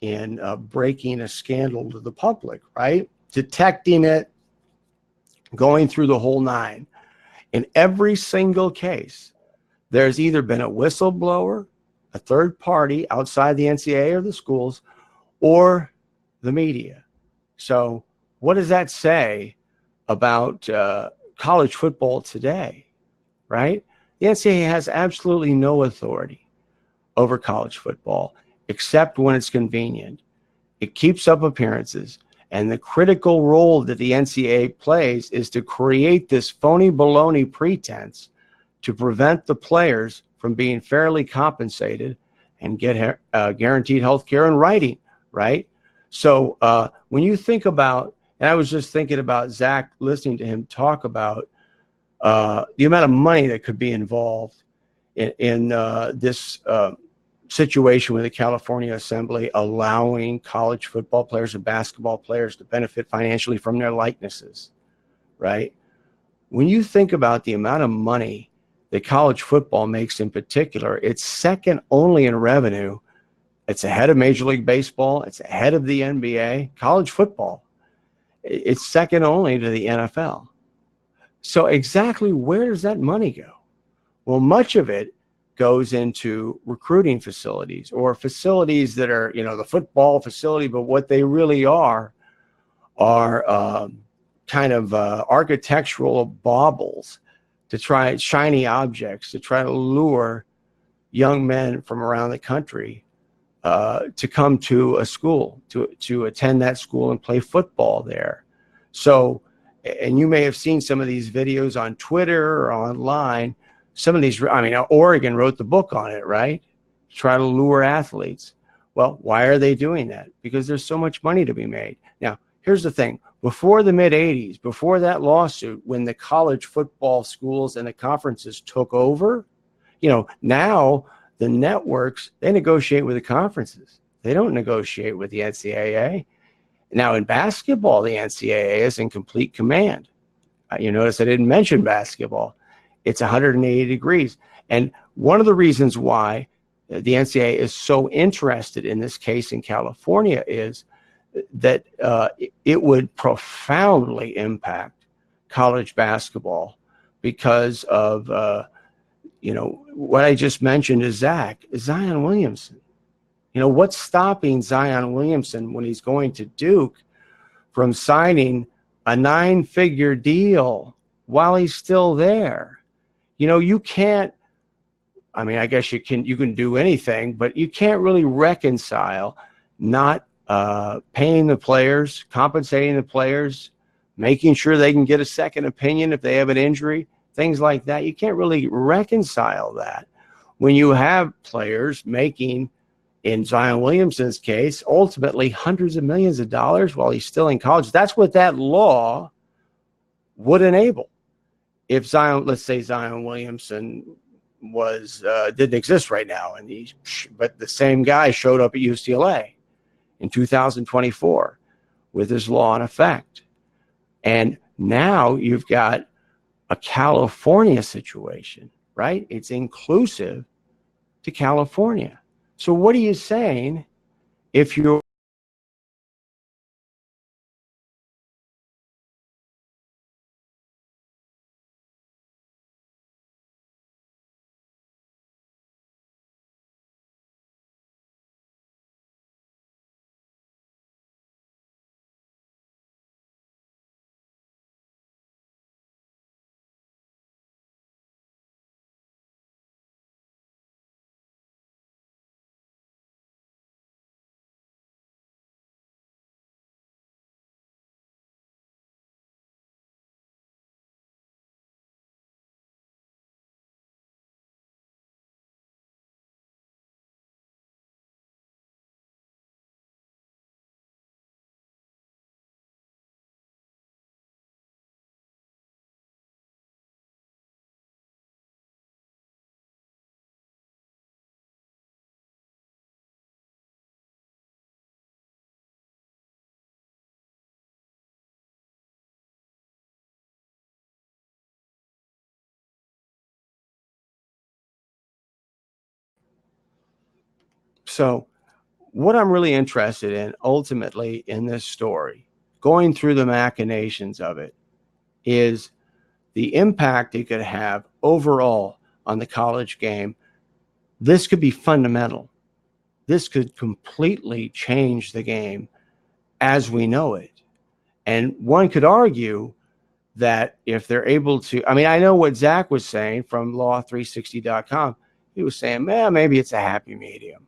in breaking a scandal to the public, right? Detecting it, going through the whole nine. In every single case, there's either been a whistleblower, a third party outside the NCAA or the schools, or the media. So what does that say about college football today, right? The NCAA has absolutely no authority over college football, except when it's convenient. It keeps up appearances. And the critical role that the NCAA plays is to create this phony baloney pretense to prevent the players from being fairly compensated and get guaranteed health care in writing, right? So when you think about, and I was just thinking about Zach, listening to him talk about the amount of money that could be involved in this situation with the California Assembly allowing college football players and basketball players to benefit financially from their likenesses, right? When you think about the amount of money that college football makes in particular, it's second only in revenue. It's ahead of Major League Baseball. It's ahead of the NBA. College football, it's second only to the NFL. So exactly where does that money go? Well, much of it goes into recruiting facilities or facilities that are, the football facility, but what they really are kind of architectural baubles to try, shiny objects to try to lure young men from around the country to come to a school, to attend that school and play football there. So, and you may have seen some of these videos on Twitter or online. Some of these, I mean, Oregon wrote the book on it, right? Try to lure athletes. Well, why are they doing that? Because there's so much money to be made. Now, here's the thing. Before the mid-'80s, before that lawsuit, when the college football schools and the conferences took over, you know, now the networks, they negotiate with the conferences. They don't negotiate with the NCAA. Now, in basketball, the NCAA is in complete command. You notice I didn't mention basketball. It's 180 degrees. And one of the reasons why the NCAA is so interested in this case in California is that it would profoundly impact college basketball because of, you know, what I just mentioned is Zion Williamson. You know, what's stopping Zion Williamson when he's going to Duke from signing a 9-figure deal while he's still there? You know, you can't, I mean, I guess you can do anything, but you can't really reconcile not paying the players, compensating the players, making sure they can get a second opinion if they have an injury, things like that. You can't really reconcile that when you have players making, in Zion Williamson's case, ultimately hundreds of millions of dollars while he's still in college. That's what that law would enable. If Zion, let's say Zion Williamson was didn't exist right now, but the same guy showed up at UCLA in 2024 with this law in effect, and now you've got a California situation, right? It's inclusive to California. So what are you saying if you're so what I'm really interested in ultimately in this story, going through the machinations of it, is the impact it could have overall on the college game. This could be fundamental. This could completely change the game as we know it. And one could argue that if they're able to, I mean, I know what Zach was saying from law360.com. He was saying, man, maybe it's a happy medium.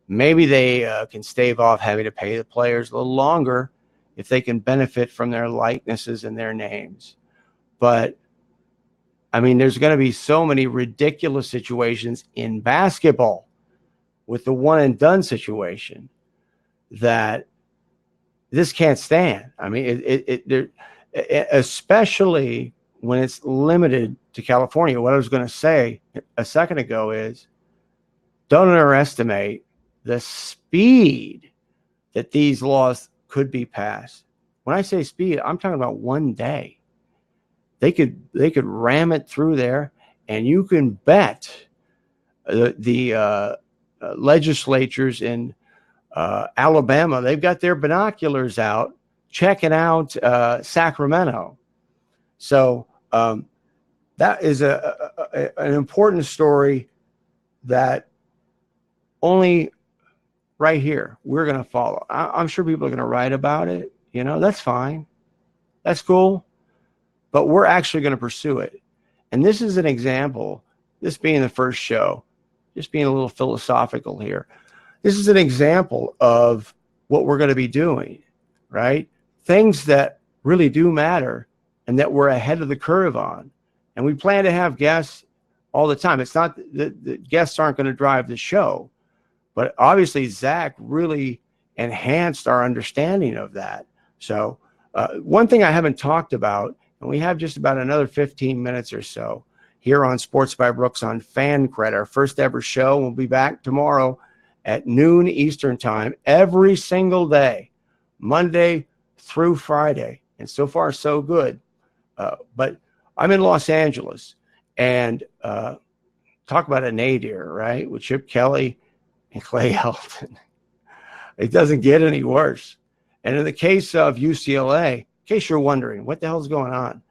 Maybe they can stave off having to pay the players a little longer if they can benefit from their likenesses and their names. But I mean, there's going to be so many ridiculous situations in basketball with the one and done situation that this can't stand. I mean, especially when it's limited to California. What I was going to say a second ago is don't underestimate the speed that these laws could be passed. When I say speed, I'm talking about one day. They could ram it through there, and you can bet the legislatures in Alabama, they've got their binoculars out checking out Sacramento. So that is an important story that only right here we're going to follow. I'm sure people are going to write about it. You know, that's fine. That's cool, but we're actually going to pursue it. And this is an example, this being the first show, just being a little philosophical here. This is an example of what we're going to be doing, right? Things that really do matter and that we're ahead of the curve on. And we plan to have guests all the time. It's not that the guests aren't going to drive the show, but obviously Zach really enhanced our understanding of that. So one thing I haven't talked about, and we have just about another 15 minutes or so here on Sports by Brooks on Fancred, our first ever show. We'll be back tomorrow at noon Eastern time every single day, Monday through Friday. And so far, so good. But I'm in Los Angeles, and talk about a nadir, right? With Chip Kelly and Clay Helton. It doesn't get any worse. And in the case of UCLA, in case you're wondering what the hell's going on,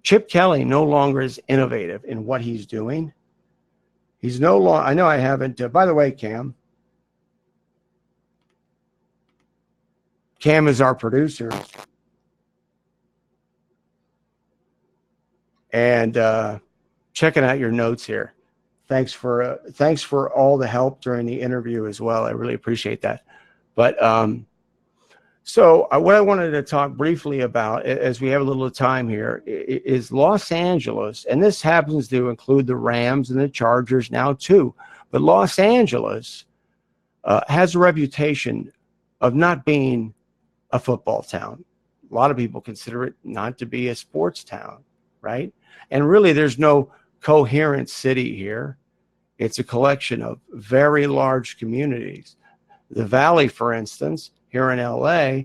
Chip Kelly no longer is innovative in what he's doing. He's no longer, I know I haven't, by the way, Cam is our producer. And checking out your notes here. Thanks for all the help during the interview as well. I really appreciate that. But so what I wanted to talk briefly about, as we have a little time here, is Los Angeles, and this happens to include the Rams and the Chargers now too. But Los Angeles has a reputation of not being a football town. A lot of people consider it not to be a sports town, right? And really, there's no coherent city here. It's a collection of very large communities. The Valley, for instance, here in LA,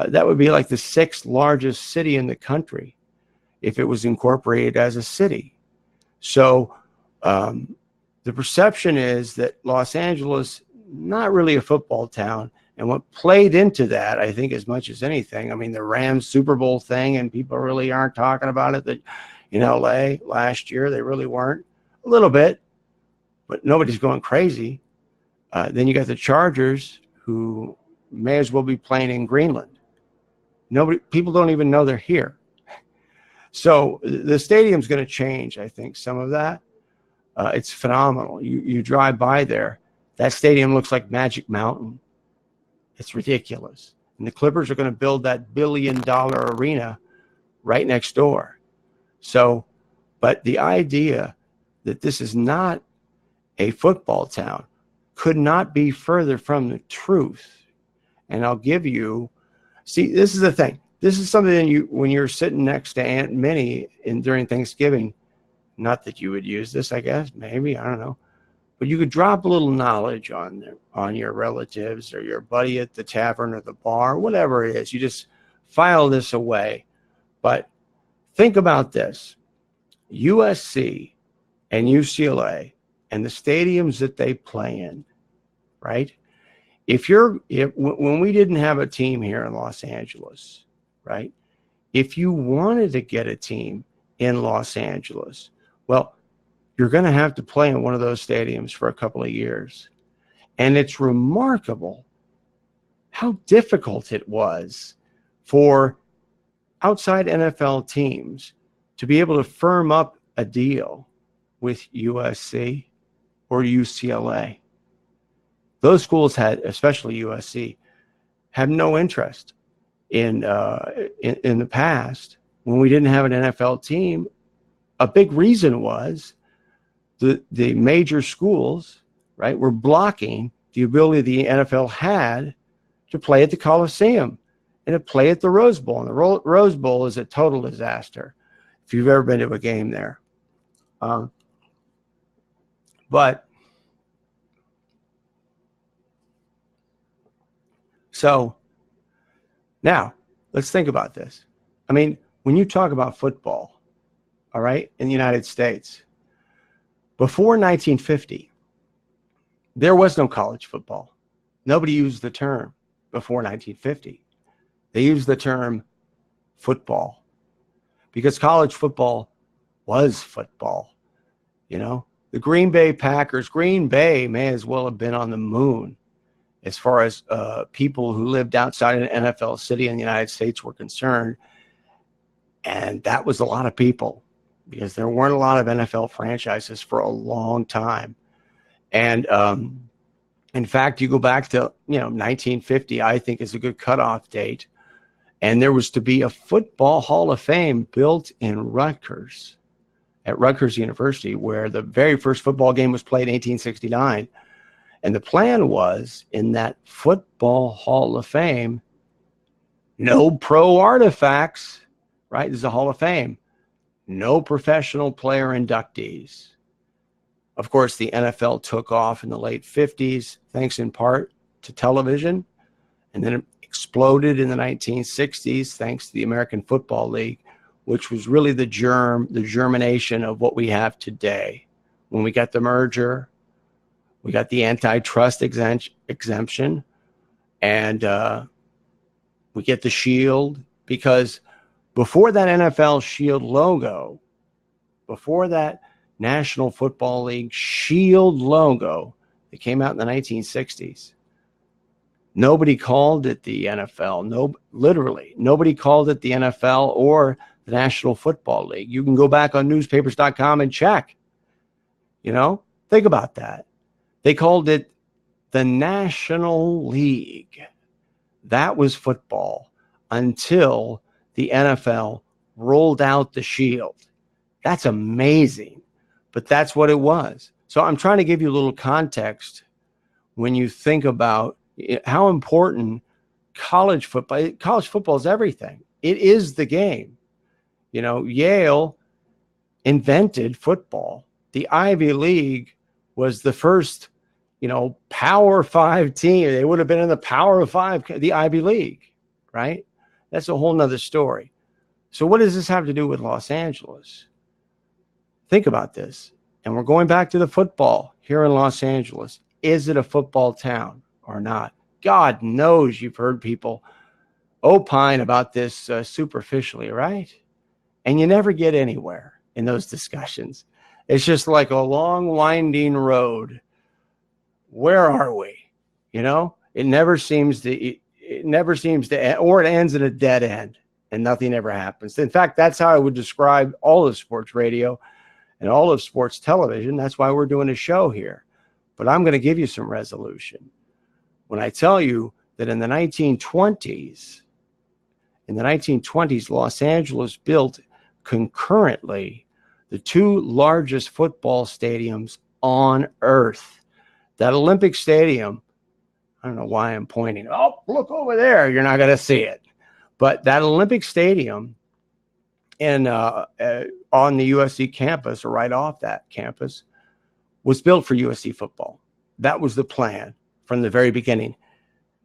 that would be like the 6th largest city in the country if it was incorporated as a city. So the perception is that Los Angeles, not really a football town. And what played into that, I think, as much as anything, I mean, the Rams Super Bowl thing, and people really aren't talking about it, that in LA last year, they really weren't. A little bit, but nobody's going crazy. Then you got the Chargers, who may as well be playing in Greenland. People don't even know they're here. So the stadium's going to change, I think, some of that. It's phenomenal. You drive by there, that stadium looks like Magic Mountain. It's ridiculous. And the Clippers are going to build that $1 billion arena right next door. So, but the idea that this is not a football town could not be further from the truth. And I'll give you, see, this is the thing. This is something that when you're sitting next to Aunt Minnie during Thanksgiving, not that you would use this, I guess, maybe, I don't know. But you could drop a little knowledge on your relatives or your buddy at the tavern or the bar, whatever it is. You just file this away. But think about this. USC and UCLA and the stadiums that they play in, right? When we didn't have a team here in Los Angeles, right? If you wanted to get a team in Los Angeles, well, you're going to have to play in one of those stadiums for a couple of years. And it's remarkable how difficult it was for outside NFL teams to be able to firm up a deal with USC or UCLA. Those schools had, especially USC, had no interest in the past when we didn't have an NFL team. A big reason was the major schools, right, were blocking the ability the NFL had to play at the Coliseum and to play at the Rose Bowl. And the Rose Bowl is a total disaster if you've ever been to a game there. But so now let's think about this. I mean, when you talk about football, all right, in the United States, before 1950, there was no college football. Nobody used the term before 1950. They used the term football because college football was football. You know, the Green Bay Packers, Green Bay may as well have been on the moon as far as people who lived outside an NFL city in the United States were concerned. And that was a lot of people, because there weren't a lot of NFL franchises for a long time. And in fact, you go back to 1950, I think is a good cutoff date. And there was to be a football Hall of Fame built in Rutgers, at Rutgers University, where the very first football game was played in 1869. And the plan was, in that football Hall of Fame, no pro artifacts, right? This is a Hall of Fame. No professional player inductees. Of course, the NFL took off in the late 50s, thanks in part to television, and then it exploded in the 1960s, thanks to the American Football League, which was really the germination of what we have today. When we got the merger, we got the antitrust exemption, and we get the shield, because before that NFL shield logo, before that National Football League shield logo that came out in the 1960s, nobody called it the NFL. Literally, nobody called it the NFL or the National Football League. You can go back on newspapers.com and check. Think about that. They called it the National League. That was football until the NFL rolled out the shield. That's amazing, but that's what it was. So I'm trying to give you a little context when you think about how important college football is. Everything. It is the game. Yale invented football. The Ivy League was the first, Power 5 team. They would have been in the Power 5, the Ivy League, right? That's a whole nother story. So what does this have to do with Los Angeles? Think about this. And we're going back to the football here in Los Angeles. Is it a football town or not? God knows you've heard people opine about this superficially, right? And you never get anywhere in those discussions. It's just like a long, winding road. Where are we? It never seems to end, or it ends in a dead end and nothing ever happens. In fact, that's how I would describe all of sports radio and all of sports television. That's why we're doing a show here. But I'm going to give you some resolution when I tell you that in the 1920s, Los Angeles built concurrently the two largest football stadiums on earth. That Olympic Stadium, I don't know why I'm pointing. Oh, look over there. You're not going to see it. But that Olympic Stadium on the USC campus, or right off that campus, was built for USC football. That was the plan from the very beginning.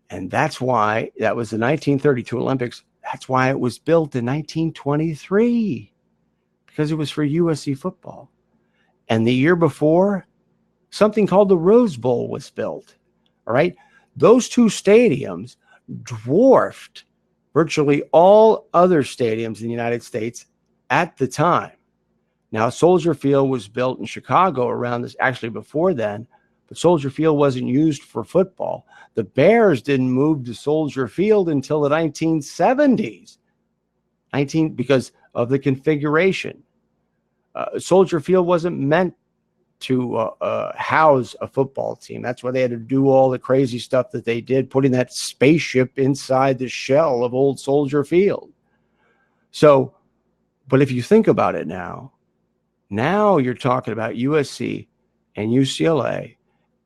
And that's why that was the 1932 Olympics. That's why it was built in 1923, because it was for USC football. And the year before, something called the Rose Bowl was built. All right. Those two stadiums dwarfed virtually all other stadiums in the United States at the time. Now, Soldier Field was built in Chicago around this, actually before then, but Soldier Field wasn't used for football. The Bears didn't move to Soldier Field until the 1970s, because of the configuration. Soldier Field wasn't meant to house a football team. That's why they had to do all the crazy stuff that they did, putting that spaceship inside the shell of old Soldier Field. So, but if you think about it now you're talking about USC and UCLA.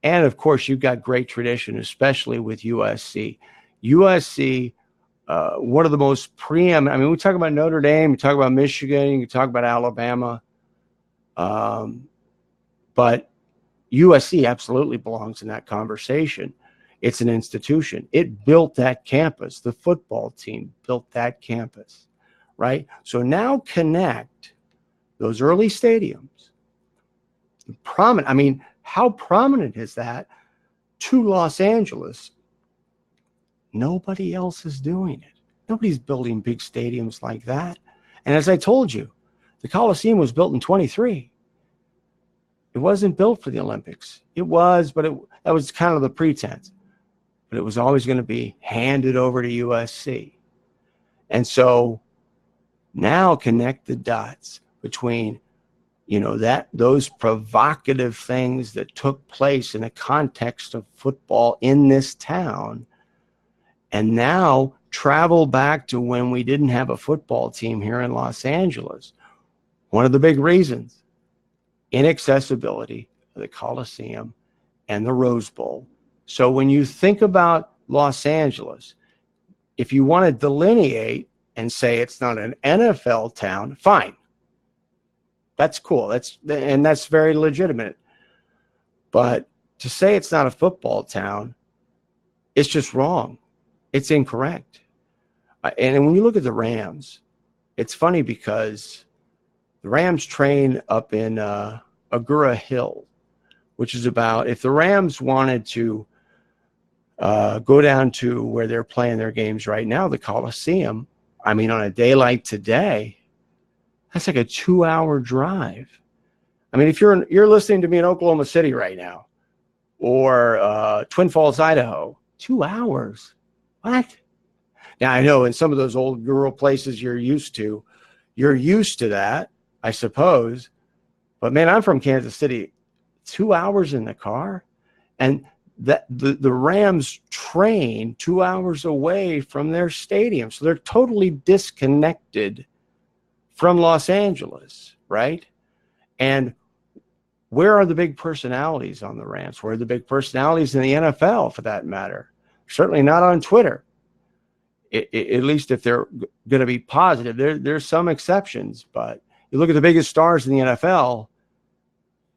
And of course, you've got great tradition, especially with USC. USC, one of the most preeminent, we talk about Notre Dame, you talk about Michigan, you talk about Alabama. But USC absolutely belongs in that conversation. It's an institution. It built that campus. The football team built that campus, right? So now connect those early stadiums. How prominent is that to Los Angeles? Nobody else is doing it. Nobody's building big stadiums like that. And as I told you, the Coliseum was built in 23. It wasn't built for the Olympics. It was, but that was kind of the pretense. but it was always going to be handed over to USC. And so now connect the dots between, those provocative things that took place in the context of football in this town, and now travel back to when we didn't have a football team here in Los Angeles. One of the big reasons, inaccessibility of the Coliseum and the Rose Bowl. So when you think about Los Angeles, if you want to delineate and say it's not an NFL town, fine. That's cool. That's very legitimate. But to say it's not a football town, it's just wrong. It's incorrect. And when you look at the Rams, it's funny because the Rams train up in Agoura Hill, which is about, if the Rams wanted to go down to where they're playing their games right now, the Coliseum, on a day like today, that's like a 2-hour drive. If you're listening to me in Oklahoma City right now, or Twin Falls, Idaho, 2 hours. What? Now, I know in some of those old rural places you're used to that, I suppose. But man, I'm from Kansas City. 2 hours in the car, and that the Rams train 2 hours away from their stadium, so they're totally disconnected from Los Angeles, right? And where are the big personalities on the Rams? Where are the big personalities in the NFL, for that matter? Certainly not on Twitter. At least if they're going to be positive. There's some exceptions, but you look at the biggest stars in the NFL,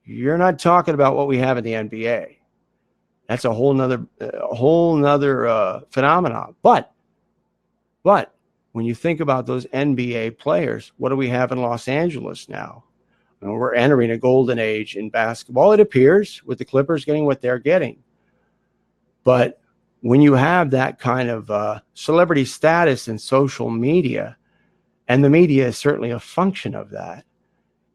you're not talking about what we have in the NBA. That's a whole nother phenomenon. But when you think about those NBA players, what do we have in Los Angeles now? We're entering a golden age in basketball, it appears, with the Clippers getting what they're getting. But when you have that kind of celebrity status in social media, and the media is certainly a function of that,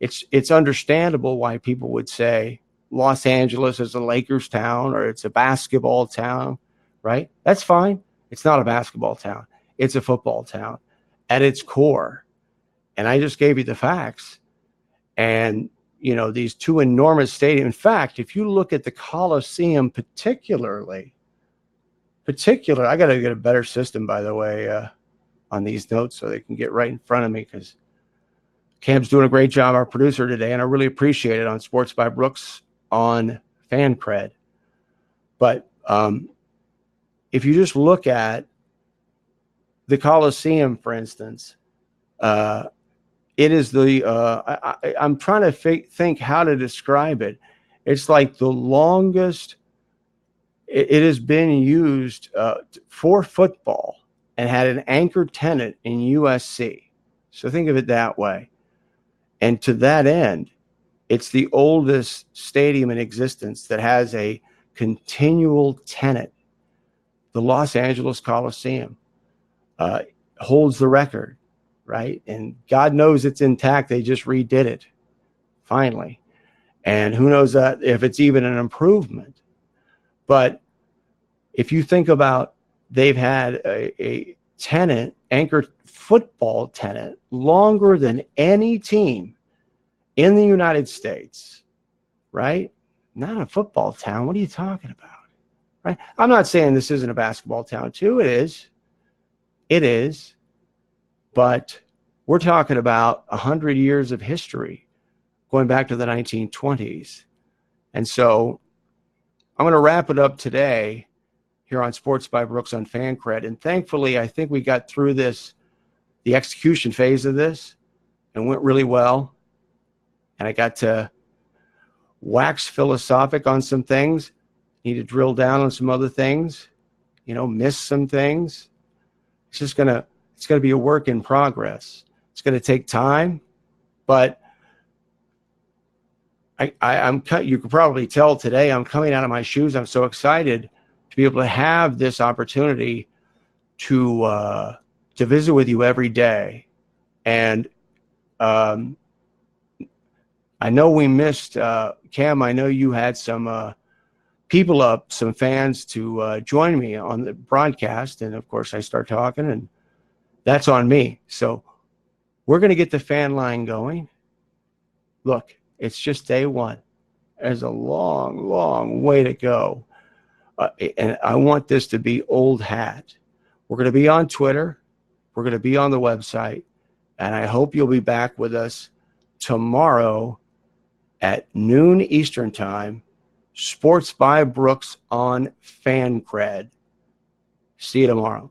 it's understandable why people would say Los Angeles is a Lakers town or it's a basketball town, right? That's fine. It's not a basketball town. It's a football town at its core. And I just gave you the facts. And, these two enormous stadiums. In fact, if you look at the Coliseum particularly, I got to get a better system, by the way, on these notes so they can get right in front of me, because Cam's doing a great job, our producer today, and I really appreciate it, on Sports by Brooks on Fancred. But if you just look at the Coliseum, for instance, it is I'm trying to think how to describe it. It's like the longest it has been used for football and had an anchor tenant in USC. So think of it that way. And to that end, it's the oldest stadium in existence that has a continual tenant. The Los Angeles Coliseum holds the record, right? And God knows it's intact. They just redid it, finally. And who knows if it's even an improvement. But if you think about, they've had a tenant, anchor football tenant, longer than any team in the United States, right? Not a football town. What are you talking about? Right? I'm not saying this isn't a basketball town too. It is. But we're talking about 100 years of history going back to the 1920s. And so I'm going to wrap it up today here on Sports by Brooks on Fancred. And thankfully, I think we got through the execution phase of this, and went really well. And I got to wax philosophic on some things, need to drill down on some other things, miss some things. It's going to be a work in progress. It's going to take time, but I'm cut. You could probably tell today I'm coming out of my shoes. I'm so excited to be able to have this opportunity to visit with you every day. And I know we missed Cam. I know you had some people up, some fans to join me on the broadcast. And of course, I start talking, and that's on me. So we're going to get the fan line going. Look, it's just day one. There's a long, long way to go. And I want this to be old hat. We're going to be on Twitter. We're going to be on the website. And I hope you'll be back with us tomorrow at noon Eastern Time. Sports by Brooks on Fancred. See you tomorrow.